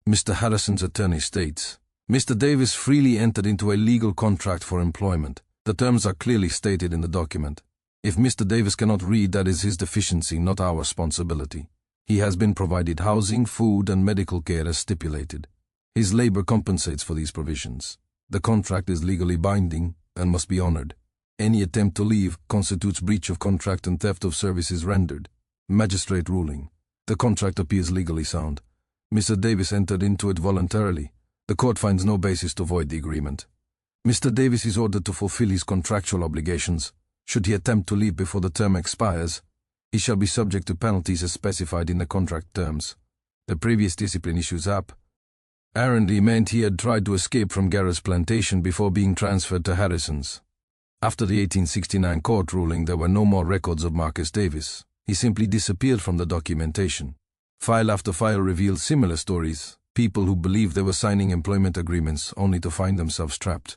Mr. Harrison's attorney states, Mr. Davis freely entered into a legal contract for employment. The terms are clearly stated in the document. If Mr. Davis cannot read, that is his deficiency, not our responsibility. He has been provided housing, food, and medical care as stipulated. His labor compensates for these provisions. The contract is legally binding and must be honored. Any attempt to leave constitutes breach of contract and theft of services rendered. Magistrate ruling. The contract appears legally sound. Mr. Davis entered into it voluntarily. The court finds no basis to void the agreement. Mr. Davis is ordered to fulfill his contractual obligations. Should he attempt to leave before the term expires, he shall be subject to penalties as specified in the contract terms. The previous discipline issues apparently meant he had tried to escape from Garrett's plantation before being transferred to Harrison's. After the 1869 court ruling, there were no more records of Marcus Davis. He simply disappeared from the documentation. File after file revealed similar stories. People who believed they were signing employment agreements only to find themselves trapped.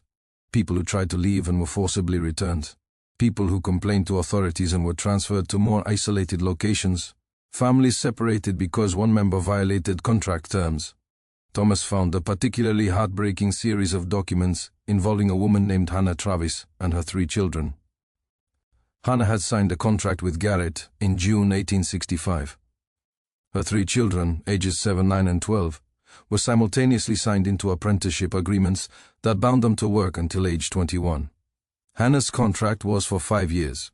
People who tried to leave and were forcibly returned. People who complained to authorities and were transferred to more isolated locations. Families separated because one member violated contract terms. Thomas found a particularly heartbreaking series of documents involving a woman named Hannah Travis and her 3 children. Hannah had signed a contract with Garrett in June 1865. Her 3 children, ages 7, 9, and 12, were simultaneously signed into apprenticeship agreements that bound them to work until age 21. Hannah's contract was for 5 years.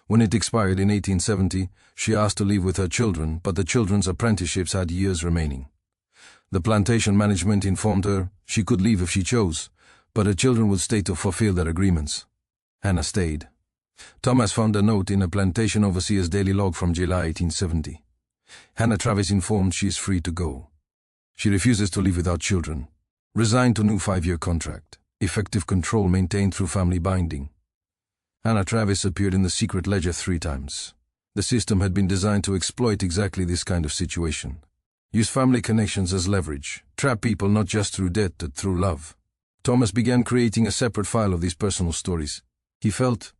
When it expired in 1870, she asked to leave with her children, but the children's apprenticeships had years remaining. The plantation management informed her she could leave if she chose, but her children would stay to fulfill their agreements. Hannah stayed. Thomas found a note in a plantation overseer's daily log from July 1870. Hannah Travis informed she is free to go. She refuses to leave without children. Resigned to new 5-year contract. Effective control maintained through family binding. Hannah Travis appeared in the secret ledger 3 times. The system had been designed to exploit exactly this kind of situation. Use family connections as leverage. Trap people not just through debt but through love. Thomas began creating a separate file of these personal stories. He felt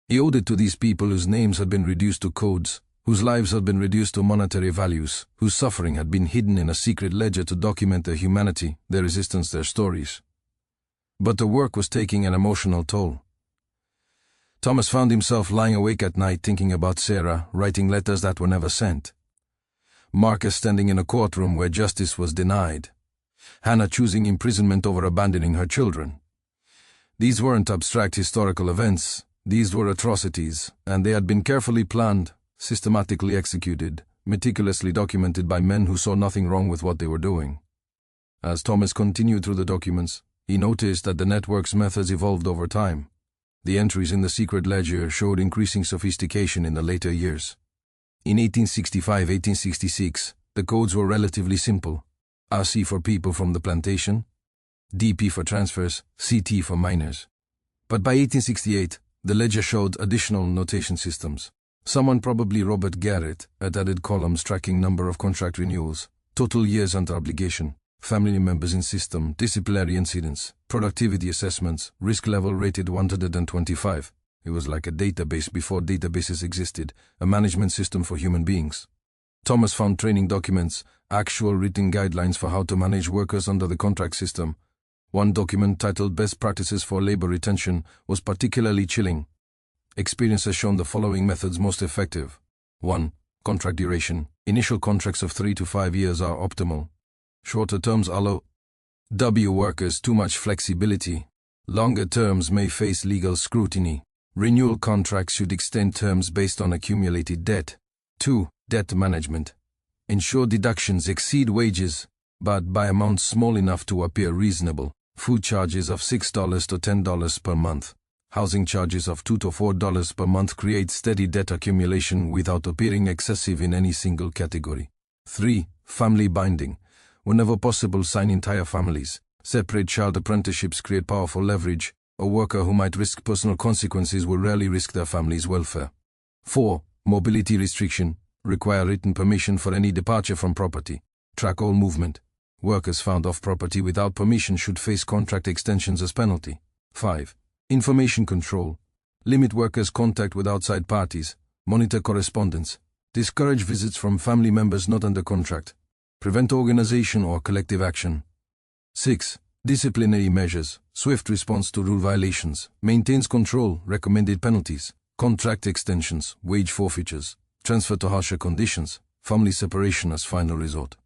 he owed it to these people whose names had been reduced to codes, whose lives had been reduced to monetary values, whose suffering had been hidden in a secret ledger to document their humanity, their resistance, their stories. But the work was taking an emotional toll. Thomas found himself lying awake at night thinking about Sarah, writing letters that were never sent. Marcus standing in a courtroom where justice was denied. Hannah choosing imprisonment over abandoning her children. These weren't abstract historical events, these were atrocities, and they had been carefully planned, systematically executed, meticulously documented by men who saw nothing wrong with what they were doing. As Thomas continued through the documents, he noticed that the network's methods evolved over time. The entries in the secret ledger showed increasing sophistication in the later years. In 1865-1866, the codes were relatively simple. RC for people from the plantation, DP for transfers, CT for minors. But by 1868, the ledger showed additional notation systems. Someone, probably Robert Garrett, had added columns tracking number of contract renewals, total years under obligation, family members in system, disciplinary incidents, productivity assessments, risk level rated 125. It was like a database before databases existed, a management system for human beings. Thomas found training documents, actual written guidelines for how to manage workers under the contract system. One document titled Best Practices for Labor Retention was particularly chilling. Experience has shown the following methods most effective. 1. Contract duration. Initial contracts of 3 to 5 years are optimal. Shorter terms allow workers too much flexibility. Longer terms may face legal scrutiny. Renewal contracts should extend terms based on accumulated debt. 2. Debt management. Ensure deductions exceed wages, but by amounts small enough to appear reasonable. Food charges of $6 to $10 per month. Housing charges of $2 to $4 per month create steady debt accumulation without appearing excessive in any single category. 3. Family binding. Whenever possible, sign entire families. Separate child apprenticeships create powerful leverage. A worker who might risk personal consequences will rarely risk their family's welfare. 4. Mobility restriction. Require written permission for any departure from property. Track all movement. Workers found off property without permission should face contract extensions as penalty. 5. Information control. Limit workers' contact with outside parties. Monitor correspondence. Discourage visits from family members not under contract. Prevent organization or collective action. 6. Disciplinary measures. Swift response to rule violations. Maintains control. Recommended penalties. Contract extensions. Wage forfeitures. Transfer to harsher conditions. Family separation as final resort.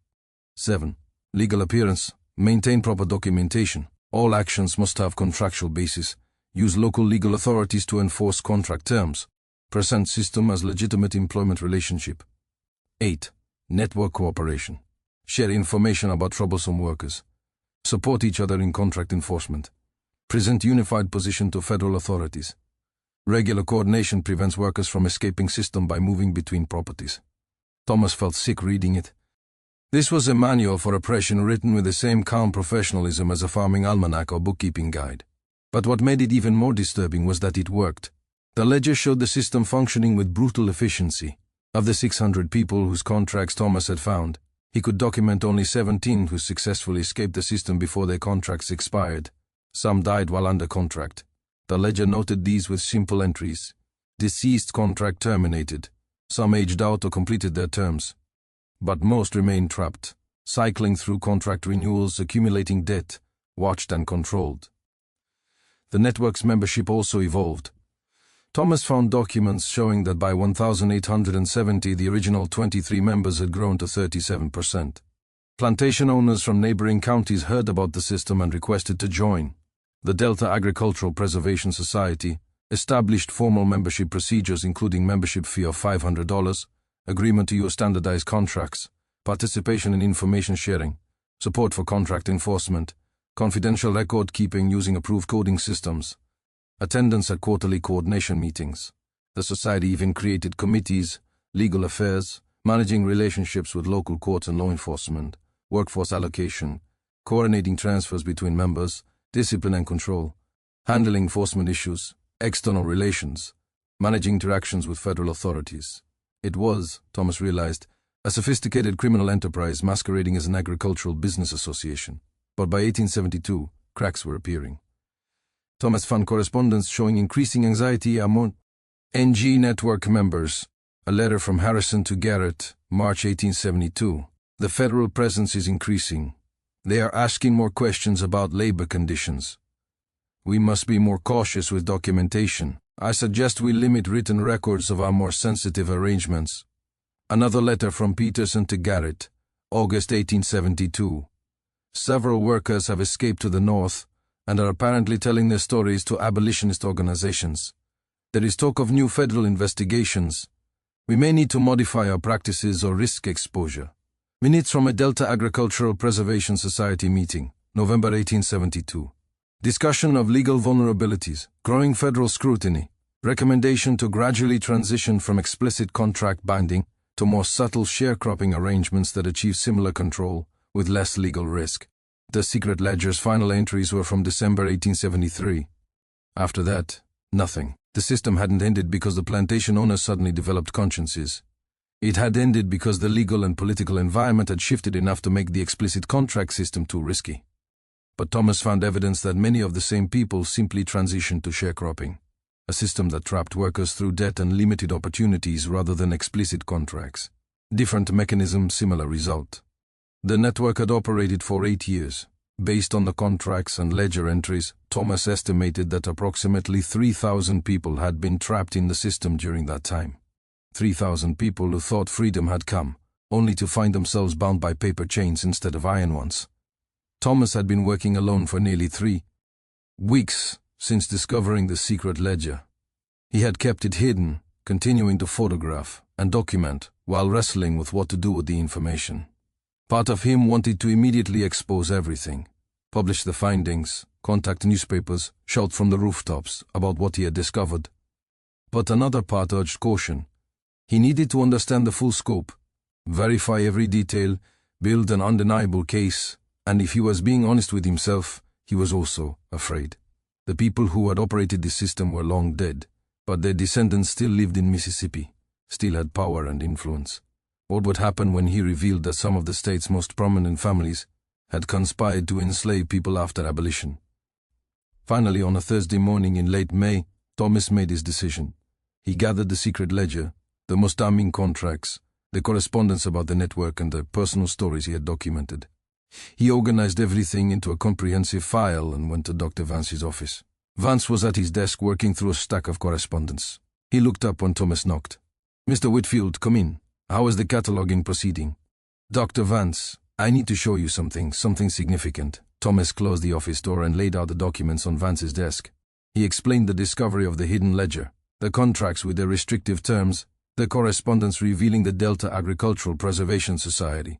7. Legal appearance. Maintain proper documentation. All actions must have contractual basis. Use local legal authorities to enforce contract terms. Present system as legitimate employment relationship. 8. Network cooperation. Share information about troublesome workers. Support each other in contract enforcement. Present unified position to federal authorities. Regular coordination prevents workers from escaping system by moving between properties. Thomas felt sick reading it. This was a manual for oppression written with the same calm professionalism as a farming almanac or bookkeeping guide. But what made it even more disturbing was that it worked. The ledger showed the system functioning with brutal efficiency. Of the 600 people whose contracts Thomas had found, he could document only 17 who successfully escaped the system before their contracts expired. Some died while under contract. The ledger noted these with simple entries. Deceased contract terminated. Some aged out or completed their terms. But most remained trapped, cycling through contract renewals, accumulating debt, watched and controlled. The network's membership also evolved. Thomas found documents showing that by 1870 the original 23 members had grown to 37%. Plantation owners from neighboring counties heard about the system and requested to join. The Delta Agricultural Preservation Society established formal membership procedures including membership fee of $500, agreement to use standardized contracts, participation in information sharing, support for contract enforcement, confidential record keeping using approved coding systems, attendance at quarterly coordination meetings. The society even created committees, legal affairs, managing relationships with local courts and law enforcement, workforce allocation, coordinating transfers between members, discipline and control, handling enforcement issues, external relations, managing interactions with federal authorities. It was, Thomas realized, a sophisticated criminal enterprise masquerading as an agricultural business association. But by 1872, cracks were appearing. Thomas found correspondence showing increasing anxiety among NG network members. A letter from Harrison to Garrett, March 1872. The federal presence is increasing. They are asking more questions about labor conditions. We must be more cautious with documentation. I suggest we limit written records of our more sensitive arrangements. Another letter from Peterson to Garrett, August 1872. Several workers have escaped to the north and are apparently telling their stories to abolitionist organizations. There is talk of new federal investigations. We may need to modify our practices or risk exposure. Minutes from a Delta Agricultural Preservation Society meeting, November 1872. Discussion of legal vulnerabilities, growing federal scrutiny, recommendation to gradually transition from explicit contract binding to more subtle sharecropping arrangements that achieve similar control with less legal risk. The secret ledger's final entries were from December 1873. After that, nothing. The system hadn't ended because the plantation owners suddenly developed consciences. It had ended because the legal and political environment had shifted enough to make the explicit contract system too risky. But Thomas found evidence that many of the same people simply transitioned to sharecropping, a system that trapped workers through debt and limited opportunities rather than explicit contracts. Different mechanism, similar result. The network had operated for 8 years. Based on the contracts and ledger entries, Thomas estimated that approximately 3,000 people had been trapped in the system during that time. 3,000 people who thought freedom had come, only to find themselves bound by paper chains instead of iron ones. Thomas had been working alone for nearly 3 weeks since discovering the secret ledger. He had kept it hidden, continuing to photograph and document while wrestling with what to do with the information. Part of him wanted to immediately expose everything, publish the findings, contact newspapers, shout from the rooftops about what he had discovered. But another part urged caution. He needed to understand the full scope, verify every detail, build an undeniable case, and if he was being honest with himself, he was also afraid. The people who had operated this system were long dead, but their descendants still lived in Mississippi, still had power and influence. What would happen when he revealed that some of the state's most prominent families had conspired to enslave people after abolition? Finally, on a Thursday morning in late May, Thomas made his decision. He gathered the secret ledger, the most damning contracts, the correspondence about the network and the personal stories he had documented. He organized everything into a comprehensive file and went to Dr. Vance's office. Vance was at his desk working through a stack of correspondence. He looked up when Thomas knocked. "Mr. Whitfield, come in. How is the cataloging proceeding?" "Dr. Vance, I need to show you something significant." Thomas closed the office door and laid out the documents on Vance's desk. He explained the discovery of the hidden ledger, the contracts with their restrictive terms, the correspondence revealing the Delta Agricultural Preservation Society,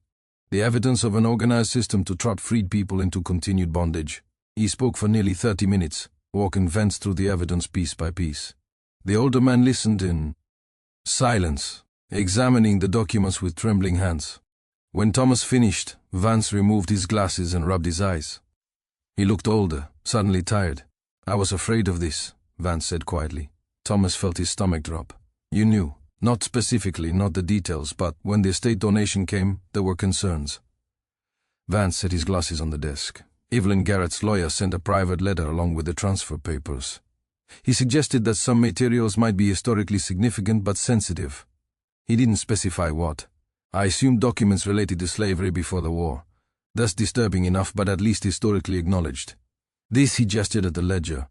the evidence of an organized system to trap freed people into continued bondage. He spoke for nearly 30 minutes, walking Vance through the evidence piece by piece. The older man listened in silence, examining the documents with trembling hands. When Thomas finished, Vance removed his glasses and rubbed his eyes. He looked older, suddenly tired. "I was afraid of this," Vance said quietly. Thomas felt his stomach drop. "You knew. Not specifically, not the details, but when the estate donation came, there were concerns." Vance set his glasses on the desk. Evelyn Garrett's lawyer sent a private letter along with the transfer papers. He suggested that some materials might be historically significant but sensitive. He didn't specify what. "I assumed documents related to slavery before the war. That's disturbing enough, but at least historically acknowledged." This, he gestured at the ledger.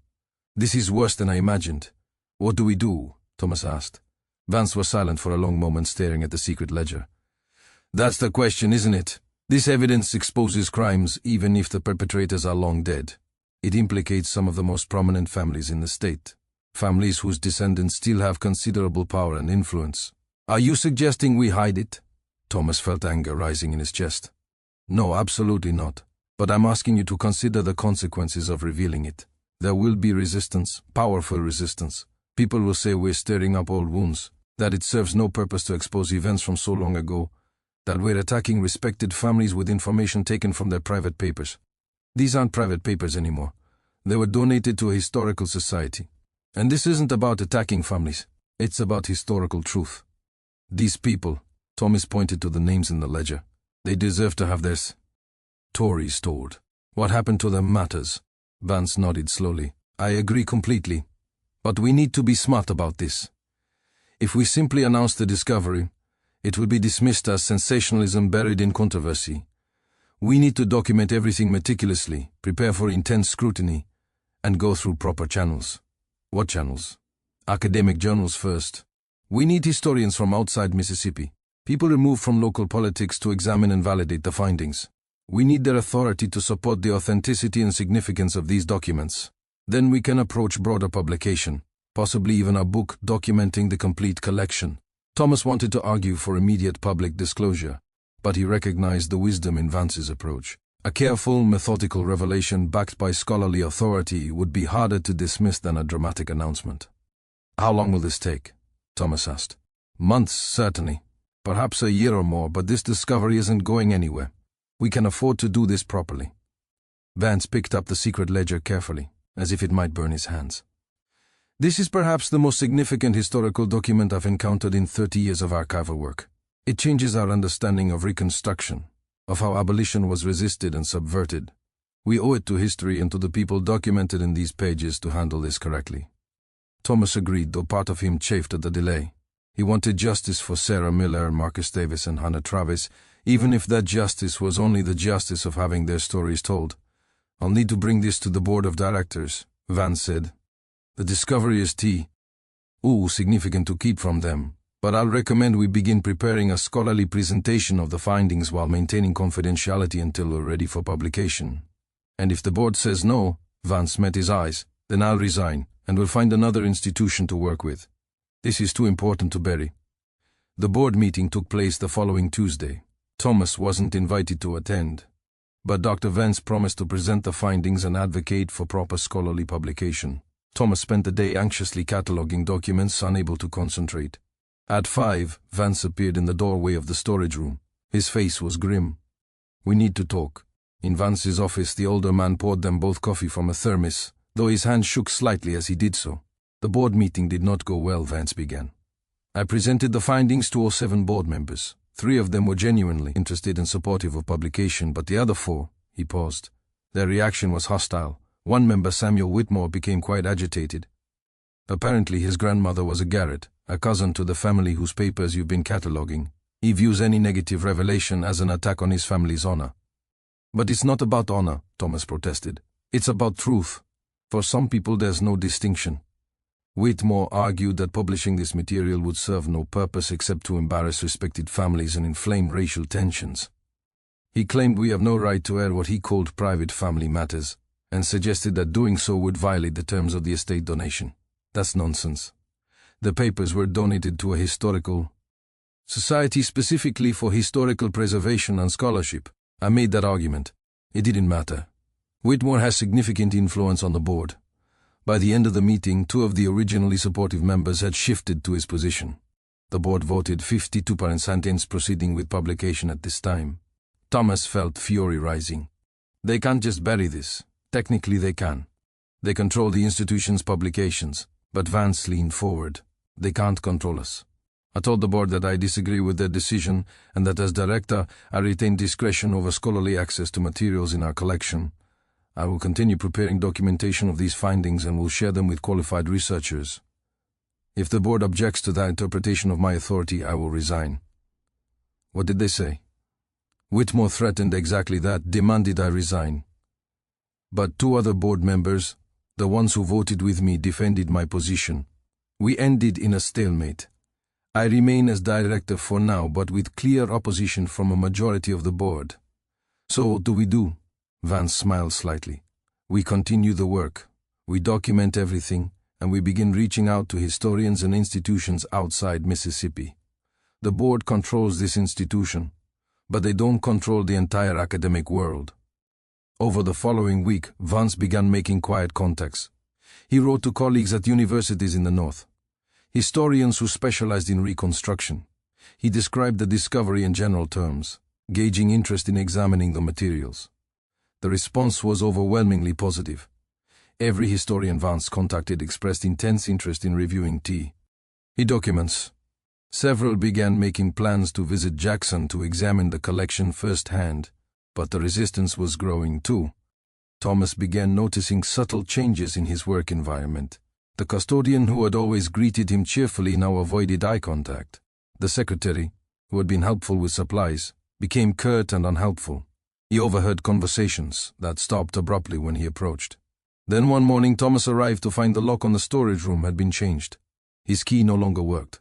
"This is worse than I imagined. What do we do?" Thomas asked. Vance was silent for a long moment, staring at the secret ledger. "That's the question, isn't it? This evidence exposes crimes even if the perpetrators are long dead. It implicates some of the most prominent families in the state, families whose descendants still have considerable power and influence. Are you suggesting we hide it? Thomas felt anger rising in his chest. No, absolutely not. But I'm asking you to consider the consequences of revealing it. There will be resistance, powerful resistance. People will say we're stirring up old wounds, that it serves no purpose to expose events from so long ago, that we're attacking respected families with information taken from their private papers. These aren't private papers anymore. They were donated to a historical society. And this isn't about attacking families. It's about historical truth. These people, Thomas pointed to the names in the ledger, they deserve to have their story told. What happened to them matters. Vance nodded slowly. I agree completely. But we need to be smart about this. If we simply announce the discovery, it will be dismissed as sensationalism buried in controversy. We need to document everything meticulously, prepare for intense scrutiny, and go through proper channels. What channels? Academic journals first. We need historians from outside Mississippi, people removed from local politics to examine and validate the findings. We need their authority to support the authenticity and significance of these documents. Then we can approach broader publication, possibly even a book documenting the complete collection. Thomas wanted to argue for immediate public disclosure, but he recognized the wisdom in Vance's approach. A careful, methodical revelation backed by scholarly authority would be harder to dismiss than a dramatic announcement. How long will this take? Thomas asked. Months, certainly. Perhaps a year or more, but this discovery isn't going anywhere. We can afford to do this properly. Vance picked up the secret ledger carefully, as if it might burn his hands. This is perhaps the most significant historical document I've encountered in 30 years of archival work. It changes our understanding of Reconstruction, of how abolition was resisted and subverted. We owe it to history and to the people documented in these pages to handle this correctly. Thomas agreed, though part of him chafed at the delay. He wanted justice for Sarah Miller, Marcus Davis, and Hannah Travis, even if that justice was only the justice of having their stories told. I'll need to bring this to the board of directors, Vance said. The discovery is significant to keep from them, but I'll recommend we begin preparing a scholarly presentation of the findings while maintaining confidentiality until we're ready for publication. And if the board says no, Vance met his eyes, then I'll resign, and we'll find another institution to work with. This is too important to bury. The board meeting took place the following Tuesday. Thomas wasn't invited to attend, but Dr. Vance promised to present the findings and advocate for proper scholarly publication. Thomas spent the day anxiously cataloging documents, unable to concentrate. At 5, Vance appeared in the doorway of the storage room. His face was grim. We need to talk. In Vance's office, the older man poured them both coffee from a thermos, though his hand shook slightly as he did so. The board meeting did not go well, Vance began. I presented the findings to all 7 board members. 3 of them were genuinely interested and supportive of publication, but the other 4, he paused. Their reaction was hostile. One member, Samuel Whitmore, became quite agitated. Apparently his grandmother was a Garrett, a cousin to the family whose papers you've been cataloging. He views any negative revelation as an attack on his family's honor. But it's not about honor, Thomas protested. It's about truth. For some people there's no distinction. Whitmore argued that publishing this material would serve no purpose except to embarrass respected families and inflame racial tensions. He claimed we have no right to air what he called private family matters, and suggested that doing so would violate the terms of the estate donation. That's nonsense. The papers were donated to a historical society specifically for historical preservation and scholarship. I made that argument. It didn't matter. Whitmore has significant influence on the board. By the end of the meeting, 2 of the originally supportive members had shifted to his position. The board voted 52% against proceeding with publication at this time. Thomas felt fury rising. They can't just bury this. Technically they can. They control the institution's publications, but Vance leaned forward. They can't control us. I told the board that I disagree with their decision and that as director I retain discretion over scholarly access to materials in our collection. I will continue preparing documentation of these findings and will share them with qualified researchers. If the board objects to that interpretation of my authority, I will resign. What did they say? Whitmore threatened exactly that, demanded I resign. But 2 other board members, the ones who voted with me, defended my position. We ended in a stalemate. I remain as director for now, but with clear opposition from a majority of the board. So what do we do? Vance smiled slightly. We continue the work. We document everything, and we begin reaching out to historians and institutions outside Mississippi. The board controls this institution, but they don't control the entire academic world. Over the following week, Vance began making quiet contacts. He wrote to colleagues at universities in the North, historians who specialized in Reconstruction. He described the discovery in general terms, gauging interest in examining the materials. The response was overwhelmingly positive. Every historian Vance contacted expressed intense interest in reviewing T. He documents. Several began making plans to visit Jackson to examine the collection firsthand, but the resistance was growing too. Thomas began noticing subtle changes in his work environment. The custodian who had always greeted him cheerfully now avoided eye contact. The secretary, who had been helpful with supplies, became curt and unhelpful. He overheard conversations that stopped abruptly when he approached. Then one morning Thomas arrived to find the lock on the storage room had been changed. His key no longer worked.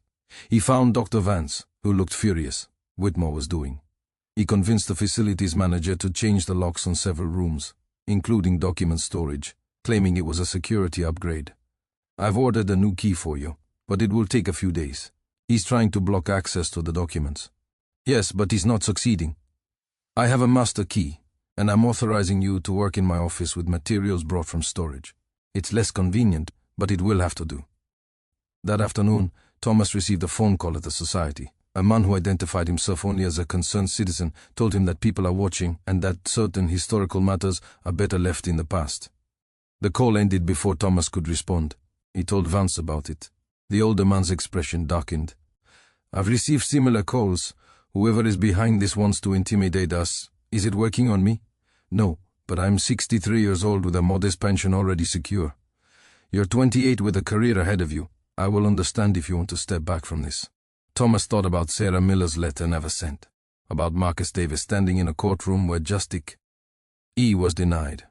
He found Dr. Vance, who looked furious. Whitmore was doing. He convinced the facilities manager to change the locks on several rooms, including document storage, claiming it was a security upgrade. I've ordered a new key for you, but it will take a few days. He's trying to block access to the documents. Yes, but he's not succeeding. I have a master key, and I'm authorizing you to work in my office with materials brought from storage. It's less convenient, but it will have to do. That afternoon, Thomas received a phone call at the society. A man who identified himself only as a concerned citizen told him that people are watching and that certain historical matters are better left in the past. The call ended before Thomas could respond. He told Vance about it. The older man's expression darkened. I've received similar calls. Whoever is behind this wants to intimidate us. Is it working on me? No, but I'm 63 years old with a modest pension already secure. You're 28 with a career ahead of you. I will understand if you want to step back from this. Thomas thought about Sarah Miller's letter never sent, about Marcus Davis standing in a courtroom where Justice E. was denied,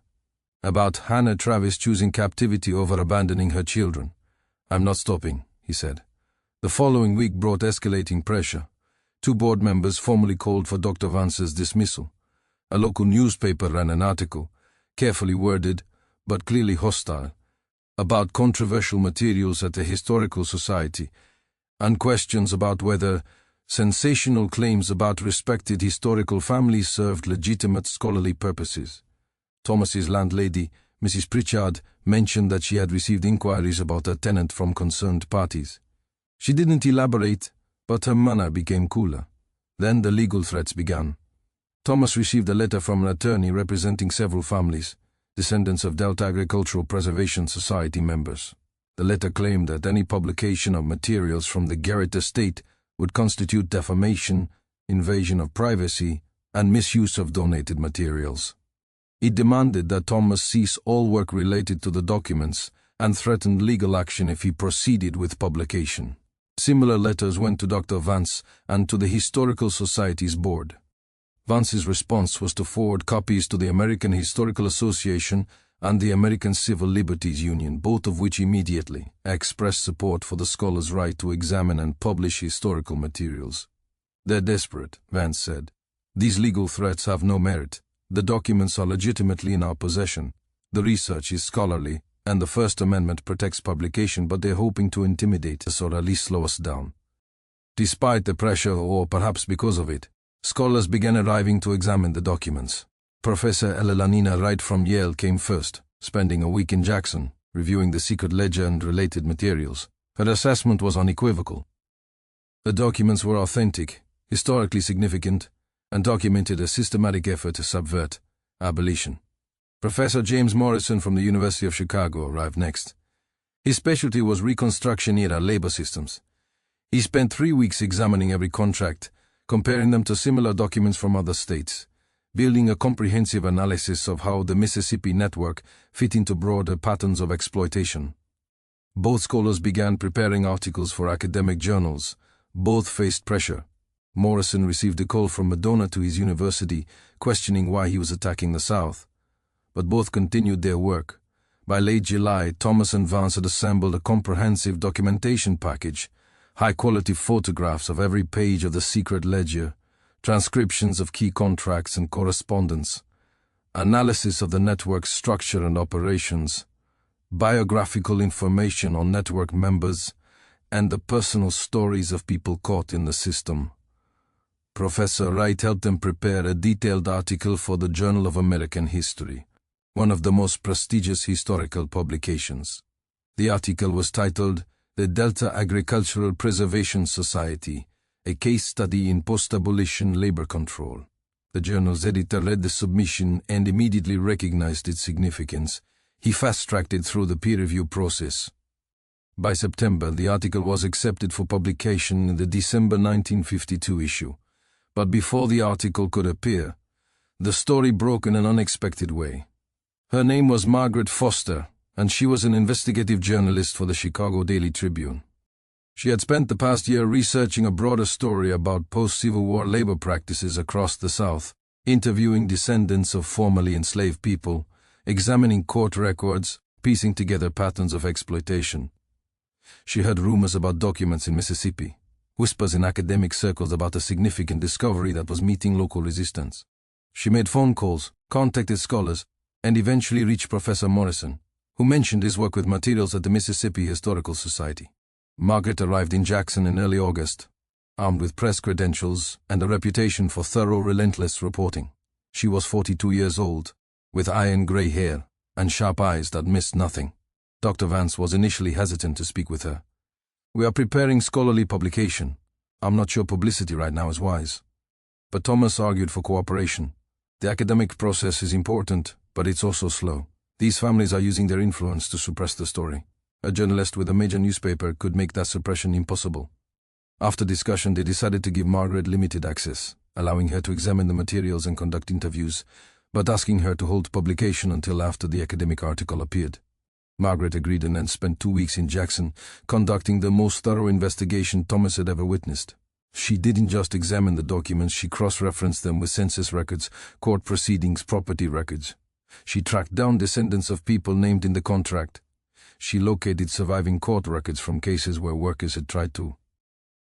about Hannah Travis choosing captivity over abandoning her children. I'm not stopping, he said. The following week brought escalating pressure. 2 board members formally called for Dr. Vance's dismissal. A local newspaper ran an article, carefully worded but clearly hostile, about controversial materials at the Historical Society, and questions about whether sensational claims about respected historical families served legitimate scholarly purposes. Thomas's landlady, Mrs. Pritchard, mentioned that she had received inquiries about a tenant from concerned parties. She didn't elaborate, but her manner became cooler. Then the legal threats began. Thomas received a letter from an attorney representing several families, descendants of Delta Agricultural Preservation Society members. The letter claimed that any publication of materials from the Garrett estate would constitute defamation, invasion of privacy, and misuse of donated materials. It demanded that Thomas cease all work related to the documents and threatened legal action if he proceeded with publication. Similar letters went to Dr. Vance and to the Historical Society's board. Vance's response was to forward copies to the American Historical Association and the American Civil Liberties Union, both of which immediately expressed support for the scholar's right to examine and publish historical materials. They're desperate, Vance said. These legal threats have no merit. The documents are legitimately in our possession. The research is scholarly, and the First Amendment protects publication, but they're hoping to intimidate us or at least slow us down. Despite the pressure, or perhaps because of it, scholars began arriving to examine the documents. Professor Elanina Wright from Yale came first, spending a week in Jackson, reviewing the secret ledger and related materials. Her assessment was unequivocal. The documents were authentic, historically significant, and documented a systematic effort to subvert abolition. Professor James Morrison from the University of Chicago arrived next. His specialty was Reconstruction-era labor systems. He spent 3 weeks examining every contract, comparing them to similar documents from other states, building a comprehensive analysis of how the Mississippi network fit into broader patterns of exploitation. Both scholars began preparing articles for academic journals. Both faced pressure. Morrison received a call from Madonna to his university, questioning why he was attacking the South. But both continued their work. By late July, Thomas and Vance had assembled a comprehensive documentation package, high-quality photographs of every page of the secret ledger, transcriptions of key contracts and correspondence. analysis of the network's structure and operations, biographical information on network members, and the personal stories of people caught in the system. Professor Wright helped them prepare a detailed article for the Journal of American History, one of the most prestigious historical publications. The article was titled "The Delta Agricultural Preservation Society, a Case Study in Post-Abolition Labor Control." The journal's editor read the submission and immediately recognized its significance. He fast-tracked it through the peer review process. By September, the article was accepted for publication in the December 1952 issue. But before the article could appear, the story broke in an unexpected way. Her name was Margaret Foster, and she was an investigative journalist for the Chicago Daily Tribune. She had spent the past year researching a broader story about post-Civil War labor practices across the South, interviewing descendants of formerly enslaved people, examining court records, piecing together patterns of exploitation. She heard rumors about documents in Mississippi, whispers in academic circles about a significant discovery that was meeting local resistance. She made phone calls, contacted scholars, and eventually reached Professor Morrison, who mentioned his work with materials at the Mississippi Historical Society. Margaret arrived in Jackson in early August, armed with press credentials and a reputation for thorough, relentless reporting. She was 42 years old, with iron-gray hair and sharp eyes that missed nothing. Dr. Vance was initially hesitant to speak with her. "We are preparing scholarly publication. I'm not sure publicity right now is wise." But Thomas argued for cooperation. "The academic process is important, but it's also slow. These families are using their influence to suppress the story. A journalist with a major newspaper could make that suppression impossible." After discussion, they decided to give Margaret limited access, allowing her to examine the materials and conduct interviews, but asking her to hold publication until after the academic article appeared. Margaret agreed and then spent 2 weeks in Jackson, conducting the most thorough investigation Thomas had ever witnessed. She didn't just examine the documents, she cross-referenced them with census records, court proceedings, property records. She tracked down descendants of people named in the contract. She located surviving court records from cases where workers had tried to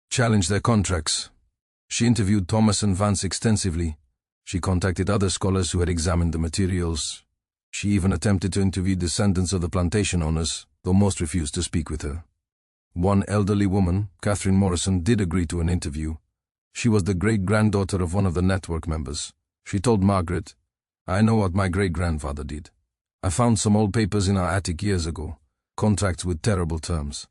challenge their contracts. She interviewed Thomas and Vance extensively. She contacted other scholars who had examined the materials. She even attempted to interview descendants of the plantation owners, though most refused to speak with her. One elderly woman, Catherine Morrison, did agree to an interview. She was the great-granddaughter of one of the network members. She told Margaret, "I know what my great-grandfather did. I found some old papers in our attic years ago, contracts with terrible terms.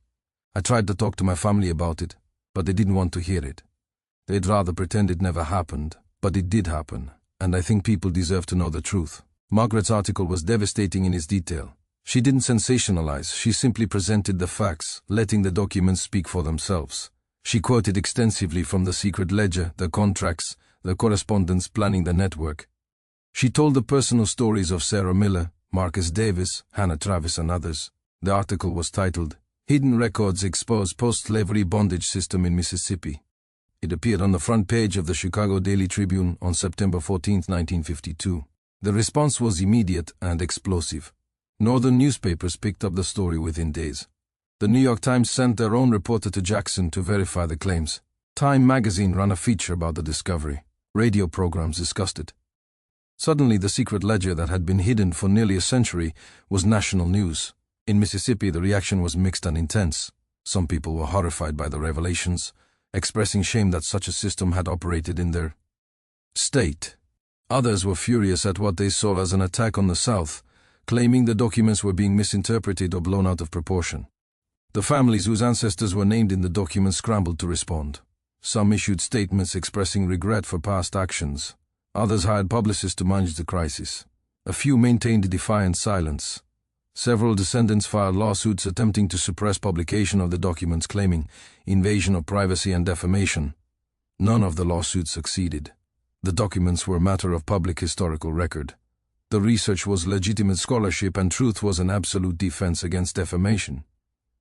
I tried to talk to my family about it, but they didn't want to hear it. They'd rather pretend it never happened, but it did happen, and I think people deserve to know the truth." Margaret's article was devastating in its detail. She didn't sensationalize, she simply presented the facts, letting the documents speak for themselves. She quoted extensively from the secret ledger, the contracts, the correspondence planning the network. She told the personal stories of Sarah Miller, Marcus Davis, Hannah Travis, and others. The article was titled, "Hidden Records Expose Post-Slavery Bondage System in Mississippi." It appeared on the front page of the Chicago Daily Tribune on September 14, 1952. The response was immediate and explosive. Northern newspapers picked up the story within days. The New York Times sent their own reporter to Jackson to verify the claims. Time magazine ran a feature about the discovery. Radio programs discussed it. Suddenly, the secret ledger that had been hidden for nearly a century was national news. In Mississippi, the reaction was mixed and intense. Some people were horrified by the revelations, expressing shame that such a system had operated in their state. Others were furious at what they saw as an attack on the South, claiming the documents were being misinterpreted or blown out of proportion. The families whose ancestors were named in the documents scrambled to respond. Some issued statements expressing regret for past actions. Others hired publicists to manage the crisis. A few maintained defiant silence. Several descendants filed lawsuits attempting to suppress publication of the documents, claiming invasion of privacy and defamation. None of the lawsuits succeeded. The documents were a matter of public historical record. The research was legitimate scholarship and truth was an absolute defense against defamation.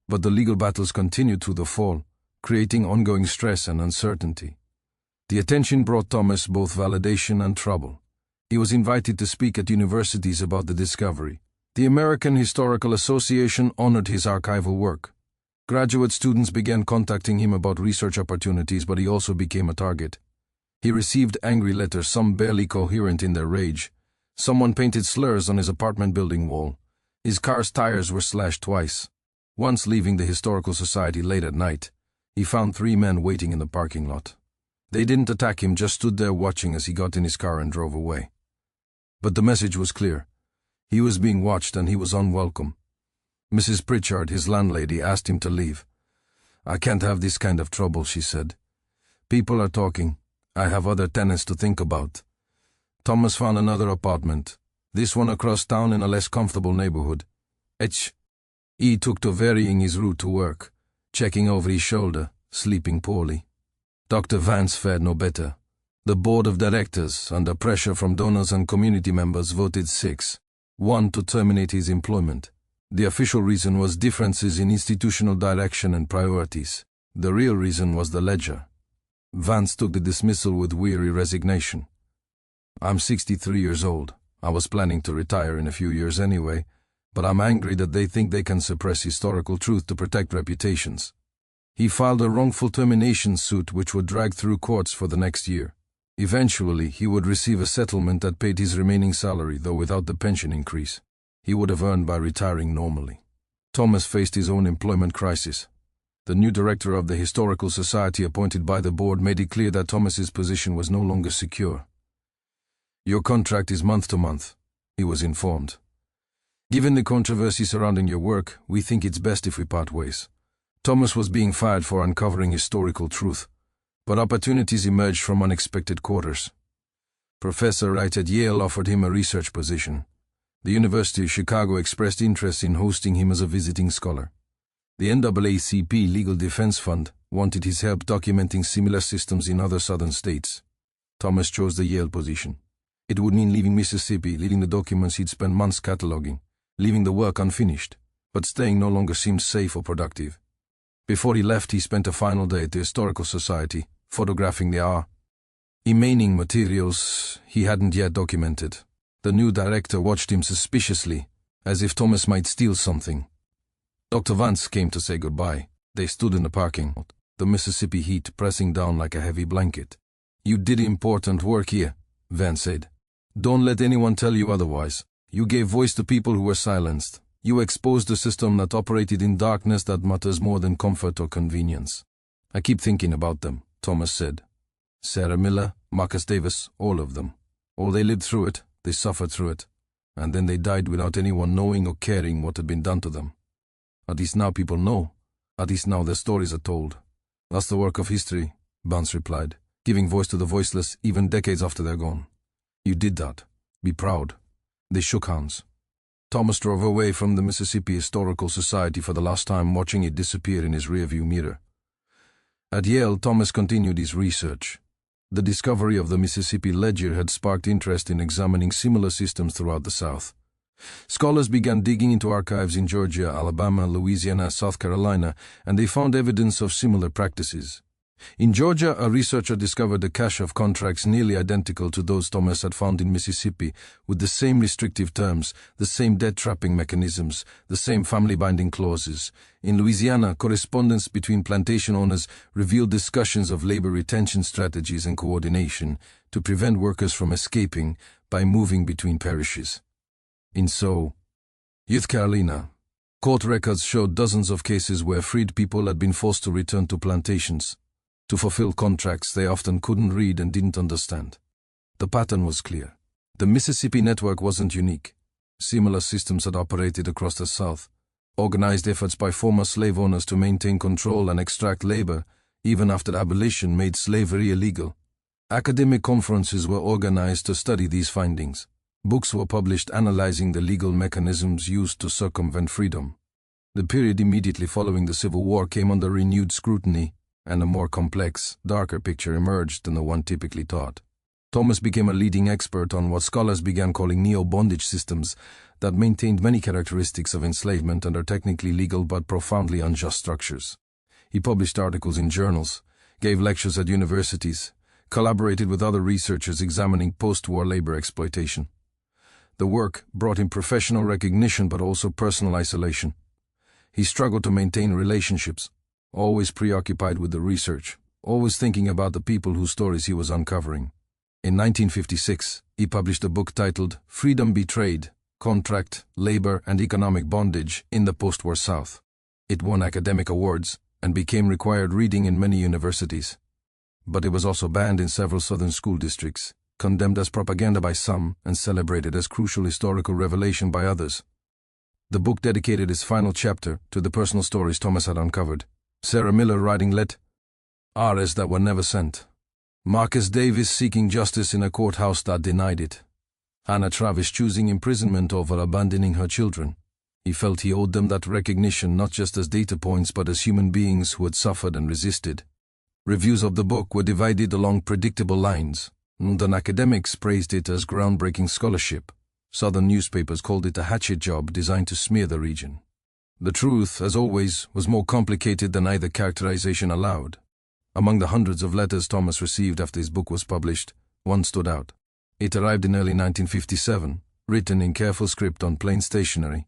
But the legal battles continued through the fall, creating ongoing stress and uncertainty. The attention brought Thomas both validation and trouble. He was invited to speak at universities about the discovery. The American Historical Association honored his archival work. Graduate students began contacting him about research opportunities, but he also became a target. He received angry letters, some barely coherent in their rage, Someone painted slurs on his apartment building wall. His car's tires were slashed twice. Once leaving the Historical Society late at night, he found 3 men waiting in the parking lot. They didn't attack him, just stood there watching as he got in his car and drove away. But the message was clear. He was being watched and he was unwelcome. Mrs. Pritchard, his landlady, asked him to leave. "I can't have this kind of trouble," she said. "People are talking. I have other tenants to think about." Thomas found another apartment, this one across town in a less comfortable neighborhood. He took to varying his route to work, checking over his shoulder, sleeping poorly. Dr. Vance fared no better. The board of directors, under pressure from donors and community members, voted 6-1 to terminate his employment. The official reason was differences in institutional direction and priorities. The real reason was the ledger. Vance took the dismissal with weary resignation. "I'm 63 years old. I was planning to retire in a few years anyway, but I'm angry that they think they can suppress historical truth to protect reputations." He filed a wrongful termination suit which would drag through courts for the next year. Eventually, he would receive a settlement that paid his remaining salary, though without the pension increase he would have earned by retiring normally. Thomas faced his own employment crisis. The new director of the Historical Society appointed by the board made it clear that Thomas's position was no longer secure. "Your contract is month to month," he was informed. "Given the controversy surrounding your work, we think it's best if we part ways." Thomas was being fired for uncovering historical truth, but opportunities emerged from unexpected quarters. Professor Wright at Yale offered him a research position. The University of Chicago expressed interest in hosting him as a visiting scholar. The NAACP Legal Defense Fund wanted his help documenting similar systems in other southern states. Thomas chose the Yale position. It would mean leaving Mississippi, leaving the documents he'd spent months cataloging, leaving the work unfinished, but staying no longer seemed safe or productive. Before he left, he spent a final day at the Historical Society, photographing the remaining materials he hadn't yet documented. The new director watched him suspiciously, as if Thomas might steal something. Dr. Vance came to say goodbye. They stood in the parking lot, the Mississippi heat pressing down like a heavy blanket. "You did important work here," Vance said. "Don't let anyone tell you otherwise. You gave voice to people who were silenced. You exposed a system that operated in darkness that matters more than comfort or convenience." "I keep thinking about them," Thomas said. "Sarah Miller, Marcus Davis, all of them. All they lived through it, they suffered through it, and then they died without anyone knowing or caring what had been done to them. At least now people know. At least now their stories are told." "That's the work of history," Vance replied, "giving voice to the voiceless even decades after they're gone. You did that. Be proud." They shook hands. Thomas drove away from the Mississippi Historical Society for the last time, watching it disappear in his rearview mirror. At Yale, Thomas continued his research. The discovery of the Mississippi Ledger had sparked interest in examining similar systems throughout the South. Scholars began digging into archives in Georgia, Alabama, Louisiana, South Carolina, and they found evidence of similar practices. In Georgia, a researcher discovered a cache of contracts nearly identical to those Thomas had found in Mississippi, with the same restrictive terms, the same debt-trapping mechanisms, the same family-binding clauses. In Louisiana, correspondence between plantation owners revealed discussions of labor retention strategies and coordination to prevent workers from escaping by moving between parishes. In South Carolina, court records showed dozens of cases where freed people had been forced to return to plantations to fulfill contracts they often couldn't read and didn't understand. The pattern was clear. The Mississippi network wasn't unique. Similar systems had operated across the South. Organized efforts by former slave owners to maintain control and extract labor, even after abolition made slavery illegal. Academic conferences were organized to study these findings. Books were published analyzing the legal mechanisms used to circumvent freedom. The period immediately following the Civil War came under renewed scrutiny, and a more complex, darker picture emerged than the one typically taught. Thomas became a leading expert on what scholars began calling neo-bondage systems that maintained many characteristics of enslavement under technically legal but profoundly unjust structures. He published articles in journals, gave lectures at universities, collaborated with other researchers examining post-war labor exploitation. The work brought him professional recognition but also personal isolation. He struggled to maintain relationships, always preoccupied with the research, always thinking about the people whose stories he was uncovering. In 1956, he published a book titled Freedom Betrayed: Contract, Labor, and Economic Bondage in the Post-War South. It won academic awards and became required reading in many universities. But it was also banned in several southern school districts, condemned as propaganda by some, and celebrated as crucial historical revelation by others. The book dedicated its final chapter to the personal stories Thomas had uncovered. Sarah Miller writing letters that were never sent. Marcus Davis seeking justice in a courthouse that denied it. Hannah Travis choosing imprisonment over abandoning her children. He felt he owed them that recognition not just as data points but as human beings who had suffered and resisted. Reviews of the book were divided along predictable lines. Northern academics praised it as groundbreaking scholarship. Southern newspapers called it a hatchet job designed to smear the region. The truth, as always, was more complicated than either characterization allowed. Among the hundreds of letters Thomas received after his book was published, one stood out. It arrived in early 1957, written in careful script on plain stationery.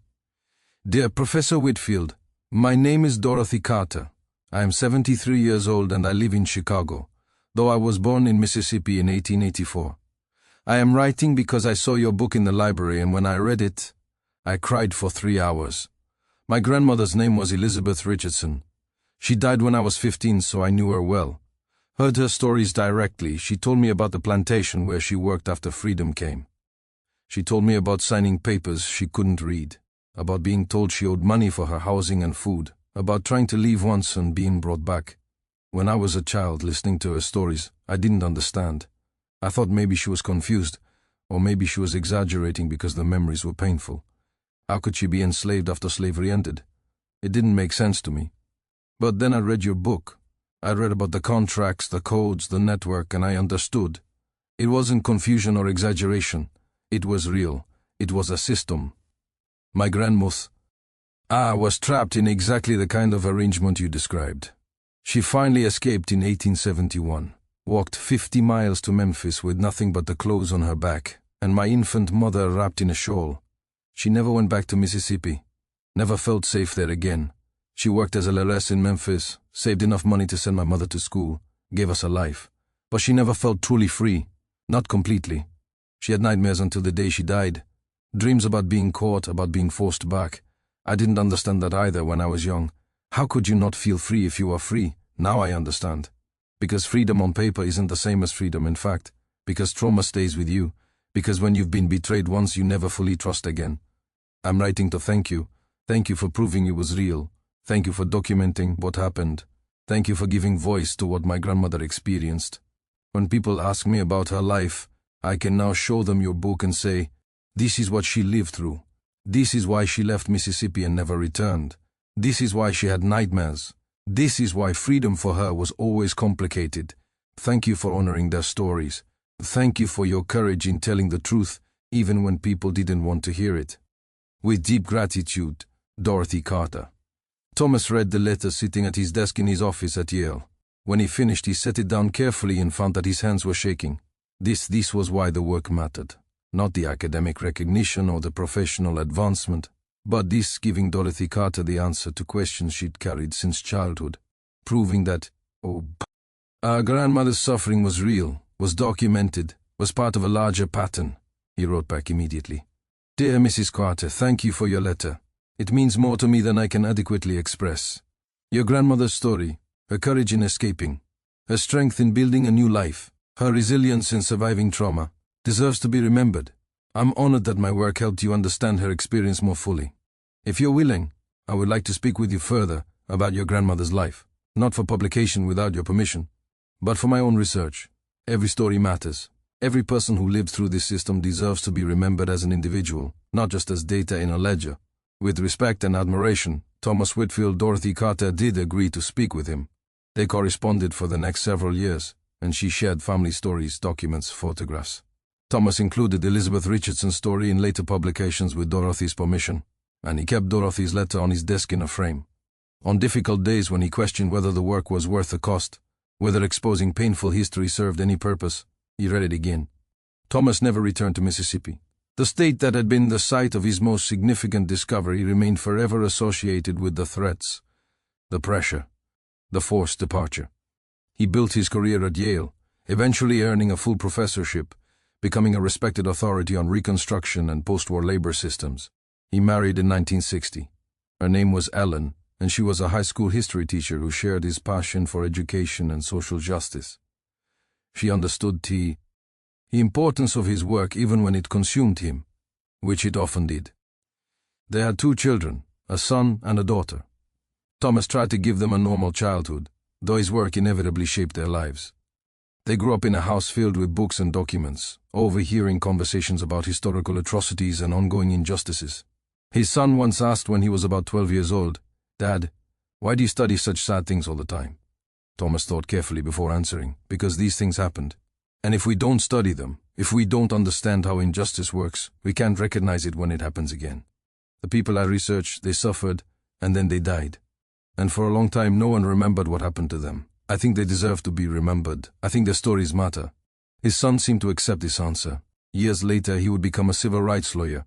Dear Professor Whitfield, my name is Dorothy Carter. I am 73 years old and I live in Chicago, though I was born in Mississippi in 1884. I am writing because I saw your book in the library, and when I read it, I cried for 3 hours. My grandmother's name was Elizabeth Richardson. She died when I was 15, so I knew her well. Heard her stories directly. She told me about the plantation where she worked after freedom came. She told me about signing papers she couldn't read, about being told she owed money for her housing and food, about trying to leave once and being brought back. When I was a child listening to her stories, I didn't understand. I thought maybe she was confused, or maybe she was exaggerating because the memories were painful. How could she be enslaved after slavery ended? It didn't make sense to me. But then I read your book. I read about the contracts, the codes, the network, and I understood. It wasn't confusion or exaggeration. It was real. It was a system. My grandmother was trapped in exactly the kind of arrangement you described. She finally escaped in 1871, walked 50 miles to Memphis with nothing but the clothes on her back, and my infant mother wrapped in a shawl. She never went back to Mississippi, never felt safe there again. She worked as a lairess in Memphis, saved enough money to send my mother to school, gave us a life. But she never felt truly free, not completely. She had nightmares until the day she died. Dreams about being caught, about being forced back. I didn't understand that either when I was young. How could you not feel free if you are free? Now I understand. Because freedom on paper isn't the same as freedom in fact. Because trauma stays with you. Because when you've been betrayed once, you never fully trust again. I'm writing to thank you. Thank you for proving it was real. Thank you for documenting what happened. Thank you for giving voice to what my grandmother experienced. When people ask me about her life, I can now show them your book and say, this is what she lived through. This is why she left Mississippi and never returned. This is why she had nightmares. This is why freedom for her was always complicated. Thank you for honoring their stories. Thank you for your courage in telling the truth, even when people didn't want to hear it. With deep gratitude, Dorothy Carter. Thomas read the letter sitting at his desk in his office at Yale. When he finished, he set it down carefully and found that his hands were shaking. This was why the work mattered. Not the academic recognition or the professional advancement, but this giving Dorothy Carter the answer to questions she'd carried since childhood, proving that, our grandmother's suffering was real, was documented, was part of a larger pattern. He wrote back immediately. Dear Mrs. Carter, thank you for your letter. It means more to me than I can adequately express. Your grandmother's story, her courage in escaping, her strength in building a new life, her resilience in surviving trauma, deserves to be remembered. I'm honored that my work helped you understand her experience more fully. If you're willing, I would like to speak with you further about your grandmother's life, not for publication without your permission, but for my own research. Every story matters. Every person who lived through this system deserves to be remembered as an individual, not just as data in a ledger. With respect and admiration, Thomas Whitfield Dorothy Carter did agree to speak with him. They corresponded for the next several years, and she shared family stories, documents, photographs. Thomas included Elizabeth Richardson's story in later publications with Dorothy's permission, and he kept Dorothy's letter on his desk in a frame. On difficult days when he questioned whether the work was worth the cost, whether exposing painful history served any purpose, he read it again. Thomas never returned to Mississippi. The state that had been the site of his most significant discovery remained forever associated with the threats, the pressure, the forced departure. He built his career at Yale, eventually earning a full professorship, becoming a respected authority on Reconstruction and post-war labor systems. He married in 1960. Her name was Ellen, and she was a high school history teacher who shared his passion for education and social justice. She understood the importance of his work even when it consumed him, which it often did. They had 2 children, a son and a daughter. Thomas tried to give them a normal childhood, though his work inevitably shaped their lives. They grew up in a house filled with books and documents, overhearing conversations about historical atrocities and ongoing injustices. His son once asked when he was about 12 years old, "Dad, why do you study such sad things all the time?" Thomas thought carefully before answering, "Because these things happened. And if we don't study them, if we don't understand how injustice works, we can't recognize it when it happens again. The people I researched, they suffered, and then they died. And for a long time no one remembered what happened to them. I think they deserve to be remembered. I think their stories matter." His son seemed to accept this answer. Years later he would become a civil rights lawyer,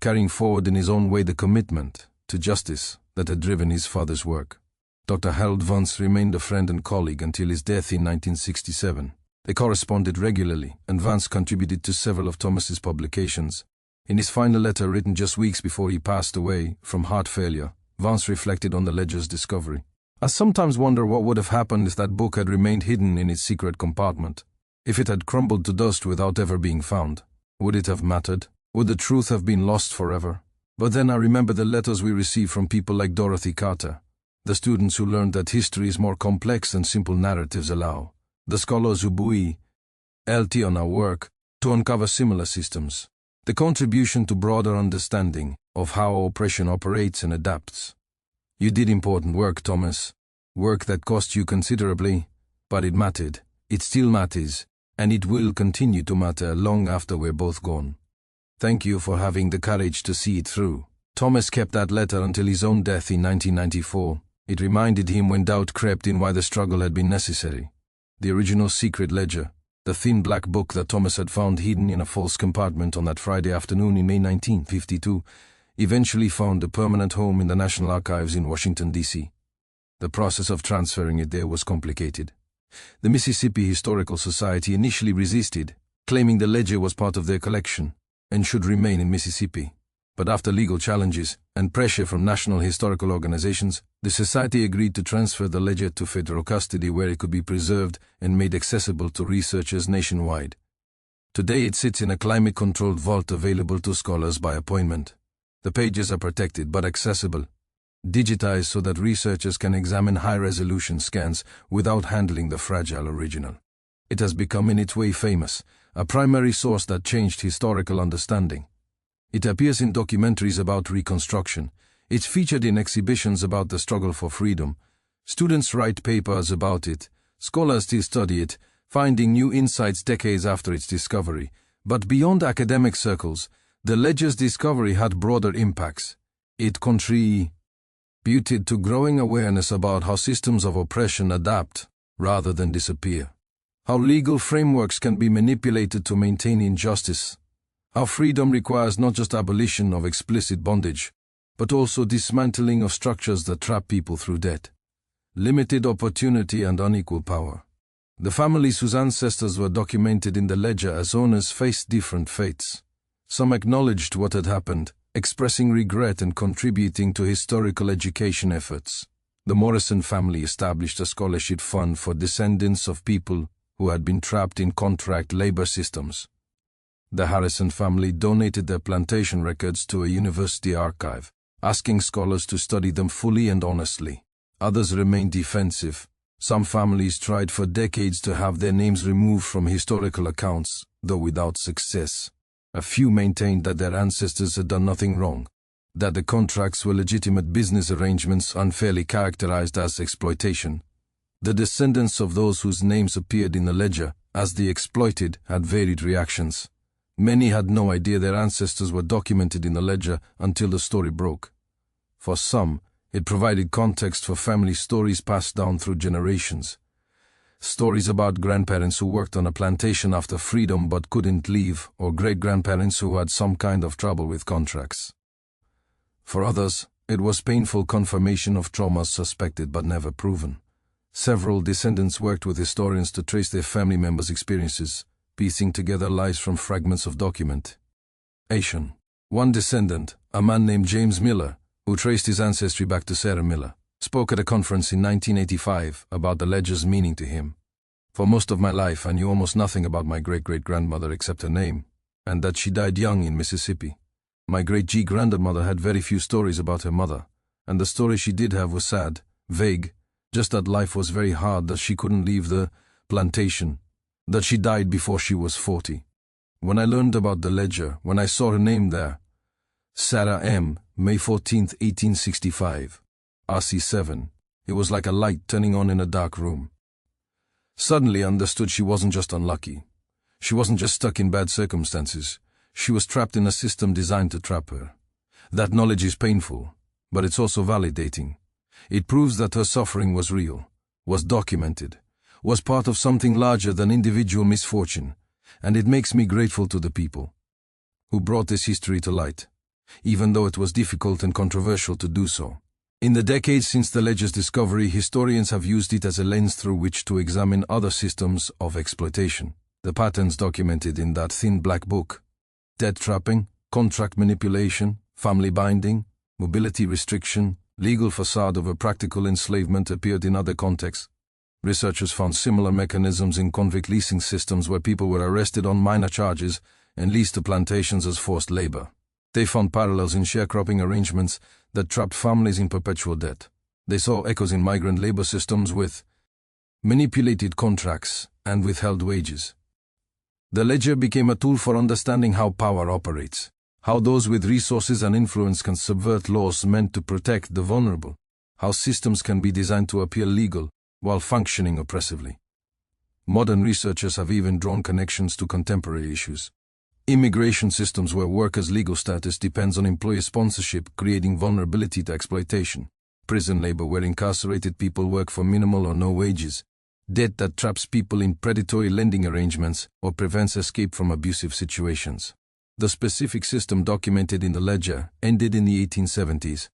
carrying forward in his own way the commitment to justice that had driven his father's work. Dr. Harold Vance remained a friend and colleague until his death in 1967. They corresponded regularly, and Vance contributed to several of Thomas's publications. In his final letter written just weeks before he passed away from heart failure, Vance reflected on the ledger's discovery. "I sometimes wonder what would have happened if that book had remained hidden in its secret compartment. If it had crumbled to dust without ever being found. Would it have mattered? Would the truth have been lost forever? But then I remember the letters we received from people like Dorothy Carter, the students who learned that history is more complex than simple narratives allow, the scholars who buoy LT on our work to uncover similar systems, the contribution to broader understanding of how oppression operates and adapts. You did important work, Thomas, work that cost you considerably, but it mattered, it still matters, and it will continue to matter long after we're both gone. Thank you for having the courage to see it through." Thomas kept that letter until his own death in 1994. It reminded him when doubt crept in why the struggle had been necessary. The original secret ledger, the thin black book that Thomas had found hidden in a false compartment on that Friday afternoon in May 1952, eventually found a permanent home in the National Archives in Washington, D.C. The process of transferring it there was complicated. The Mississippi Historical Society initially resisted, claiming the ledger was part of their collection and should remain in Mississippi. But after legal challenges and pressure from national historical organizations, the society agreed to transfer the ledger to federal custody where it could be preserved and made accessible to researchers nationwide. Today it sits in a climate-controlled vault available to scholars by appointment. The pages are protected but accessible, digitized so that researchers can examine high-resolution scans without handling the fragile original. It has become in its way famous, a primary source that changed historical understanding. It appears in documentaries about Reconstruction. It's featured in exhibitions about the struggle for freedom. Students write papers about it. Scholars still study it, finding new insights decades after its discovery. But beyond academic circles, the ledger's discovery had broader impacts. It contributed to growing awareness about how systems of oppression adapt rather than disappear. How legal frameworks can be manipulated to maintain injustice. How freedom requires not just abolition of explicit bondage, but also dismantling of structures that trap people through debt, limited opportunity and unequal power. The families whose ancestors were documented in the ledger as owners faced different fates. Some acknowledged what had happened, expressing regret and contributing to historical education efforts. The Morrison family established a scholarship fund for descendants of people who had been trapped in contract labor systems. The Harrison family donated their plantation records to a university archive, asking scholars to study them fully and honestly. Others remained defensive. Some families tried for decades to have their names removed from historical accounts, though without success. A few maintained that their ancestors had done nothing wrong, that the contracts were legitimate business arrangements unfairly characterized as exploitation. The descendants of those whose names appeared in the ledger as the exploited had varied reactions. Many had no idea their ancestors were documented in the ledger until the story broke. For some, it provided context for family stories passed down through generations. Stories about grandparents who worked on a plantation after freedom but couldn't leave, or great-grandparents who had some kind of trouble with contracts. For others, it was painful confirmation of traumas suspected but never proven. Several descendants worked with historians to trace their family members' experiences, piecing together lies from fragments of documentation. One descendant, a man named James Miller, who traced his ancestry back to Sarah Miller, spoke at a conference in 1985 about the ledger's meaning to him. For most of my life, I knew almost nothing about my great-great-grandmother except her name, and that she died young in Mississippi. My great-grandmother had very few stories about her mother, and the story she did have was sad, vague, just that life was very hard, that she couldn't leave the plantation, that she died before she was 40. When I learned about the ledger, when I saw her name there, Sarah M., May 14, 1865, RC7, it was like a light turning on in a dark room. Suddenly I understood she wasn't just unlucky. She wasn't just stuck in bad circumstances. She was trapped in a system designed to trap her. That knowledge is painful, but it's also validating. It proves that her suffering was real, was documented, was part of something larger than individual misfortune, and it makes me grateful to the people who brought this history to light, even though it was difficult and controversial to do so. In the decades since the ledger's discovery, historians have used it as a lens through which to examine other systems of exploitation. The patterns documented in that thin black book: debt trapping, contract manipulation, family binding, mobility restriction, legal facade of a practical enslavement appeared in other contexts. Researchers found similar mechanisms in convict leasing systems where people were arrested on minor charges and leased to plantations as forced labor. They found parallels in sharecropping arrangements that trapped families in perpetual debt. They saw echoes in migrant labor systems with manipulated contracts and withheld wages. The ledger became a tool for understanding how power operates, how those with resources and influence can subvert laws meant to protect the vulnerable, how systems can be designed to appear legal while functioning oppressively. Modern researchers have even drawn connections to contemporary issues. Immigration systems where workers' legal status depends on employer sponsorship, creating vulnerability to exploitation. Prison labor where incarcerated people work for minimal or no wages. Debt that traps people in predatory lending arrangements or prevents escape from abusive situations. The specific system documented in the ledger ended in the 1870s,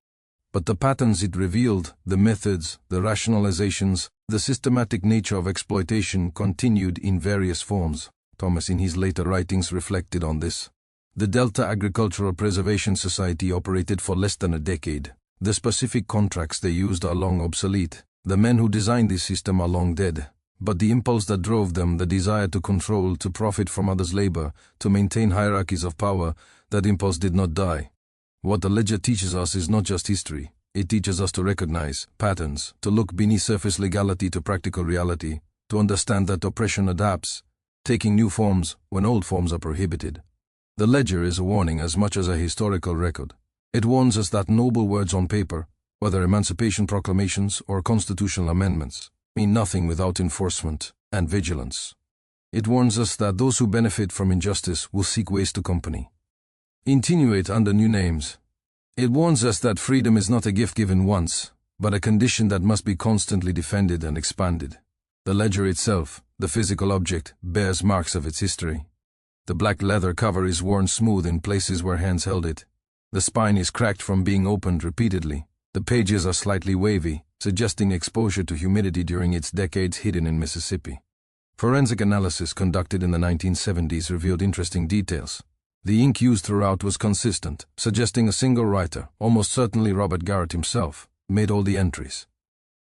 but the patterns it revealed, the methods, the rationalizations, the systematic nature of exploitation continued in various forms. Thomas in his later writings reflected on this. The Delta Agricultural Preservation Society operated for less than a decade. The specific contracts they used are long obsolete. The men who designed this system are long dead. But the impulse that drove them, the desire to control, to profit from others' labor, to maintain hierarchies of power, that impulse did not die. What the ledger teaches us is not just history. It teaches us to recognize patterns, to look beneath surface legality to practical reality, to understand that oppression adapts, taking new forms when old forms are prohibited. The ledger is a warning as much as a historical record. It warns us that noble words on paper, whether emancipation proclamations or constitutional amendments, mean nothing without enforcement and vigilance. It warns us that those who benefit from injustice will seek ways to insinuate under new names. It warns us that freedom is not a gift given once, but a condition that must be constantly defended and expanded. The ledger itself, the physical object, bears marks of its history. The black leather cover is worn smooth in places where hands held it. The spine is cracked from being opened repeatedly. The pages are slightly wavy, suggesting exposure to humidity during its decades hidden in Mississippi. Forensic analysis conducted in the 1970s revealed interesting details. The ink used throughout was consistent, suggesting a single writer, almost certainly Robert Garrett himself, made all the entries.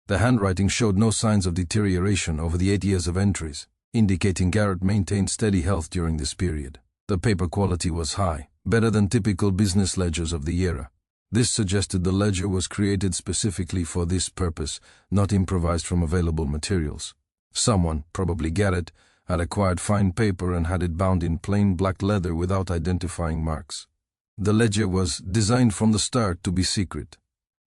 The handwriting showed no signs of deterioration over the 8 years of entries, indicating Garrett maintained steady health during this period. The paper quality was high, better than typical business ledgers of the era. This suggested the ledger was created specifically for this purpose, not improvised from available materials. Someone, probably Garrett, had acquired fine paper and had it bound in plain black leather without identifying marks. The ledger was designed from the start to be secret.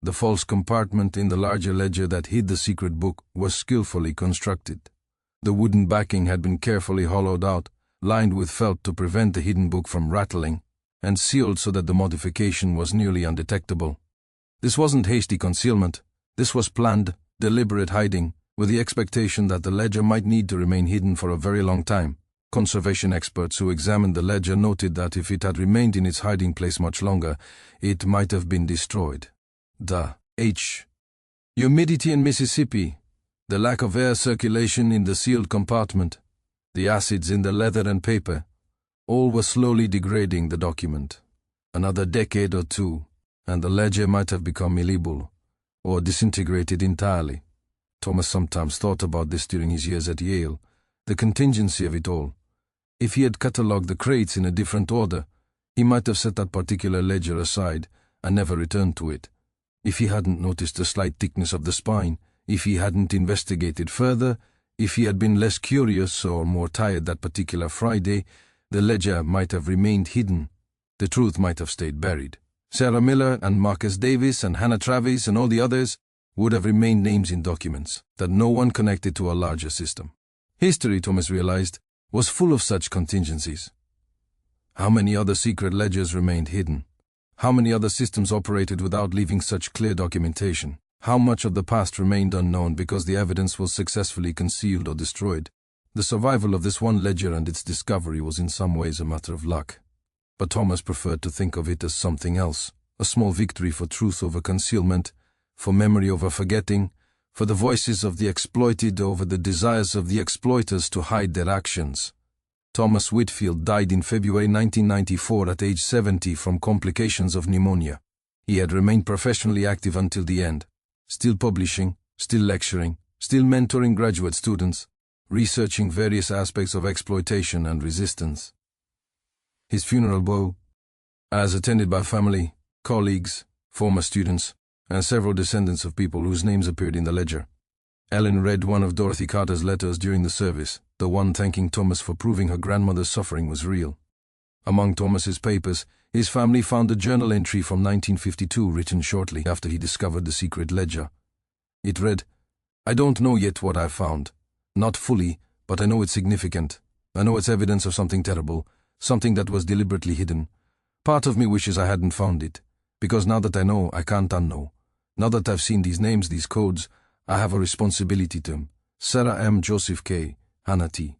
The false compartment in the larger ledger that hid the secret book was skillfully constructed. The wooden backing had been carefully hollowed out, lined with felt to prevent the hidden book from rattling, and sealed so that the modification was nearly undetectable. This wasn't hasty concealment. This was planned, deliberate hiding, with the expectation that the ledger might need to remain hidden for a very long time. Conservation experts who examined the ledger noted that if it had remained in its hiding place much longer, it might have been destroyed. The humidity in Mississippi. the lack of air circulation in the sealed compartment, the acids in the leather and paper, all were slowly degrading the document. Another decade or two, and the ledger might have become illegible, or disintegrated entirely. Thomas sometimes thought about this during his years at Yale, the contingency of it all. If he had catalogued the crates in a different order, he might have set that particular ledger aside and never returned to it. If he hadn't noticed the slight thickness of the spine, if he hadn't investigated further, if he had been less curious or more tired that particular Friday, the ledger might have remained hidden. The truth might have stayed buried. Sarah Miller and Marcus Davis and Hannah Travis and all the others would have remained names in documents that no one connected to a larger system. History, Thomas realized, was full of such contingencies. How many other secret ledgers remained hidden? How many other systems operated without leaving such clear documentation? How much of the past remained unknown because the evidence was successfully concealed or destroyed? The survival of this one ledger and its discovery was in some ways a matter of luck. But Thomas preferred to think of it as something else, a small victory for truth over concealment, for memory over forgetting, for the voices of the exploited over the desires of the exploiters to hide their actions. Thomas Whitfield died in February 1994 at age 70 from complications of pneumonia. He had remained professionally active until the end, still publishing, still lecturing, still mentoring graduate students, researching various aspects of exploitation and resistance. His funeral bow, as attended by family, colleagues, former students, and several descendants of people whose names appeared in the ledger. Ellen read one of Dorothy Carter's letters during the service, the one thanking Thomas for proving her grandmother's suffering was real. Among Thomas's papers, his family found a journal entry from 1952 written shortly after he discovered the secret ledger. It read, "I don't know yet what I've found. Not fully, but I know it's significant. I know it's evidence of something terrible, something that was deliberately hidden. Part of me wishes I hadn't found it, because now that I know, I can't unknow. Now that I've seen these names, these codes, I have a responsibility to them. Sarah M. Joseph K. Hannah T.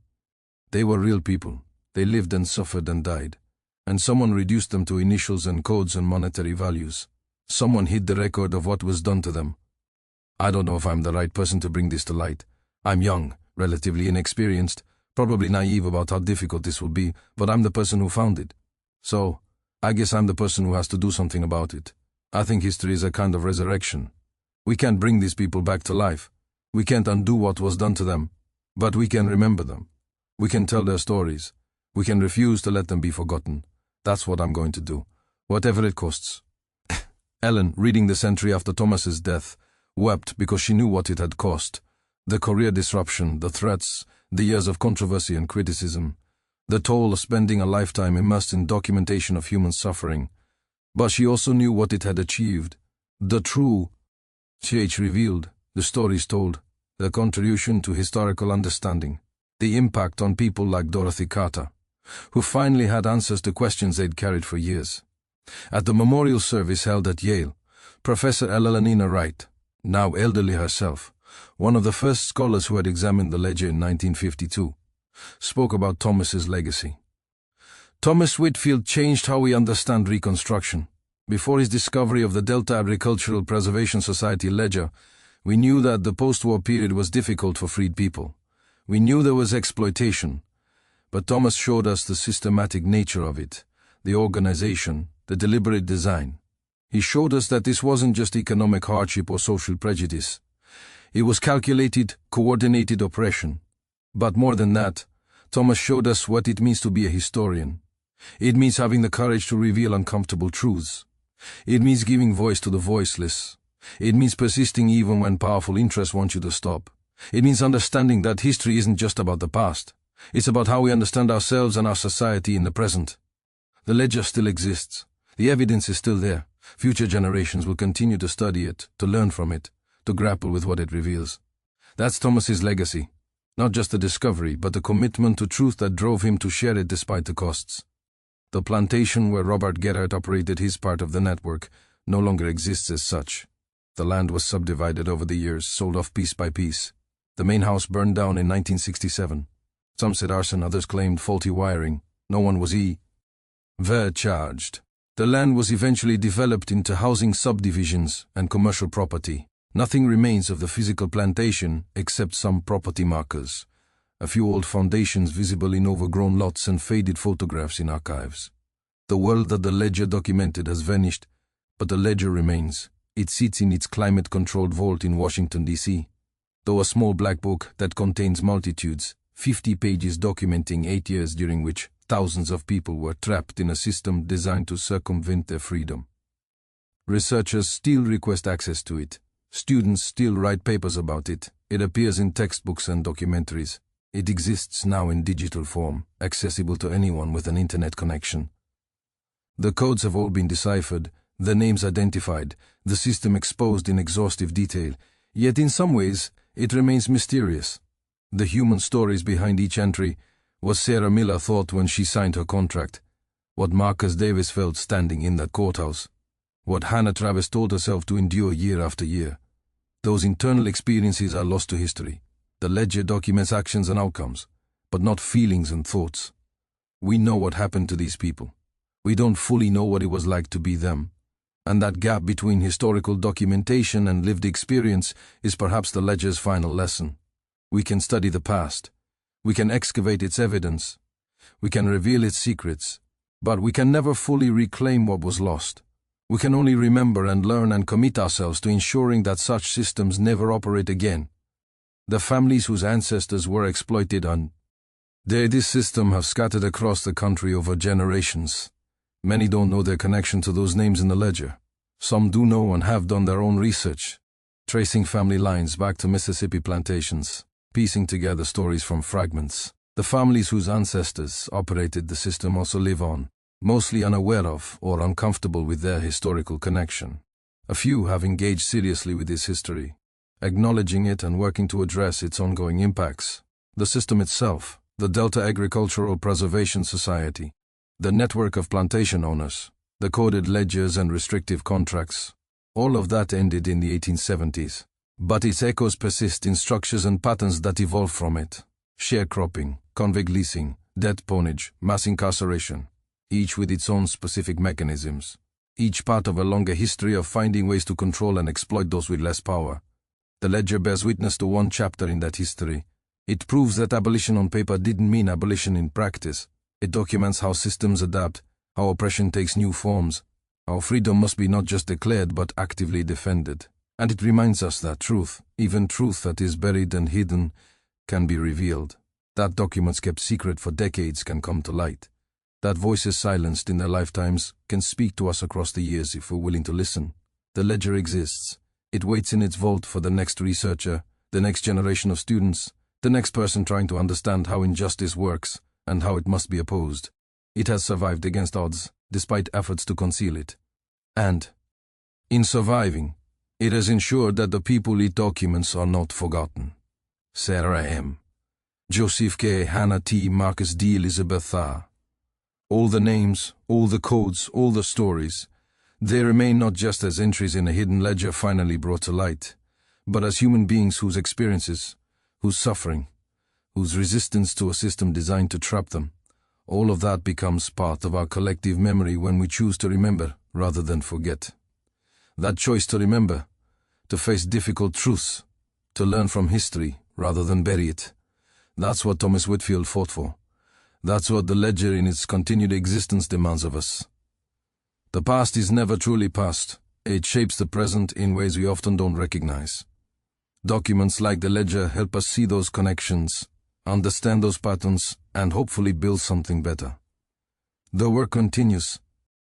They were real people. They lived and suffered and died. And someone reduced them to initials and codes and monetary values. Someone hid the record of what was done to them. I don't know if I'm the right person to bring this to light. I'm young, relatively inexperienced, probably naive about how difficult this will be, but I'm the person who found it. So, I guess I'm the person who has to do something about it. I think history is a kind of resurrection. We can't bring these people back to life. We can't undo what was done to them, but we can remember them. We can tell their stories. We can refuse to let them be forgotten. That's what I'm going to do, whatever it costs." Ellen, reading this entry after Thomas's death, wept because she knew what it had cost. The career disruption, the threats, the years of controversy and criticism, the toll of spending a lifetime immersed in documentation of human suffering. But she also knew what it had achieved. The true CH revealed, the stories told, the contribution to historical understanding, the impact on people like Dorothy Carter, who finally had answers to questions they'd carried for years. At the memorial service held at Yale, Professor Elenina Wright, now elderly herself, one of the first scholars who had examined the ledger in 1952, spoke about Thomas's legacy. Thomas Whitfield changed how we understand Reconstruction. Before his discovery of the Delta Agricultural Preservation Society ledger, we knew that the post-war period was difficult for freed people. We knew there was exploitation, but Thomas showed us the systematic nature of it, the organization, the deliberate design. He showed us that this wasn't just economic hardship or social prejudice. It was calculated, coordinated oppression. But more than that, Thomas showed us what it means to be a historian. It means having the courage to reveal uncomfortable truths. It means giving voice to the voiceless. It means persisting even when powerful interests want you to stop. It means understanding that history isn't just about the past. It's about how we understand ourselves and our society in the present. The ledger still exists. The evidence is still there. Future generations will continue to study it, to learn from it, to grapple with what it reveals. That's Thomas's legacy. Not just the discovery, but the commitment to truth that drove him to share it despite the costs. The plantation where Robert Gerhardt operated his part of the network no longer exists as such. The land was subdivided over the years, sold off piece by piece. The main house burned down in 1967. Some said arson, others claimed faulty wiring. No one was charged. The land was eventually developed into housing subdivisions and commercial property. Nothing remains of the physical plantation except some property markers, a few old foundations visible in overgrown lots and faded photographs in archives. The world that the ledger documented has vanished, but the ledger remains. It sits in its climate-controlled vault in Washington, D.C. Though a small black book that contains multitudes, 50 pages documenting 8 years during which thousands of people were trapped in a system designed to circumvent their freedom. Researchers still request access to it. Students still write papers about it. It appears in textbooks and documentaries. It exists now in digital form, accessible to anyone with an internet connection. The codes have all been deciphered, the names identified, the system exposed in exhaustive detail, yet in some ways it remains mysterious. The human stories behind each entry, what Sarah Miller thought when she signed her contract, what Marcus Davis felt standing in that courthouse, what Hannah Travis told herself to endure year after year. Those internal experiences are lost to history. The ledger documents actions and outcomes, but not feelings and thoughts. We know what happened to these people. We don't fully know what it was like to be them. And that gap between historical documentation and lived experience is perhaps the ledger's final lesson. We can study the past. We can excavate its evidence. We can reveal its secrets. But we can never fully reclaim what was lost. We can only remember and learn and commit ourselves to ensuring that such systems never operate again. The families whose ancestors were exploited this system have scattered across the country over generations. Many don't know their connection to those names in the ledger. Some do know and have done their own research, tracing family lines back to Mississippi plantations, piecing together stories from fragments. The families whose ancestors operated the system also live on, mostly unaware of or uncomfortable with their historical connection. A few have engaged seriously with this history, acknowledging it and working to address its ongoing impacts. The system itself, the Delta Agricultural Preservation Society, the network of plantation owners, the coded ledgers and restrictive contracts, all of that ended in the 1870s. But its echoes persist in structures and patterns that evolve from it. Sharecropping, convict leasing, debt pawnage, mass incarceration, each with its own specific mechanisms, each part of a longer history of finding ways to control and exploit those with less power. The ledger bears witness to one chapter in that history. It proves that abolition on paper didn't mean abolition in practice. It documents how systems adapt, how oppression takes new forms, how freedom must be not just declared but actively defended. And it reminds us that truth, even truth that is buried and hidden, can be revealed. That documents kept secret for decades can come to light. That voices silenced in their lifetimes can speak to us across the years if we're willing to listen. The ledger exists. It waits in its vault for the next researcher, the next generation of students, the next person trying to understand how injustice works and how it must be opposed. It has survived against odds, despite efforts to conceal it. And, in surviving, it has ensured that the people it documents are not forgotten. Sarah M., Joseph K., Hannah T., Marcus D., Elizabeth A. All the names, all the codes, all the stories, they remain not just as entries in a hidden ledger finally brought to light, but as human beings whose experiences, whose suffering, whose resistance to a system designed to trap them, all of that becomes part of our collective memory when we choose to remember rather than forget. That choice to remember, to face difficult truths, to learn from history rather than bury it, that's what Thomas Whitfield fought for. That's what the ledger in its continued existence demands of us. The past is never truly past. It shapes the present in ways we often don't recognize. Documents like the ledger help us see those connections, understand those patterns, and hopefully build something better. The work continues,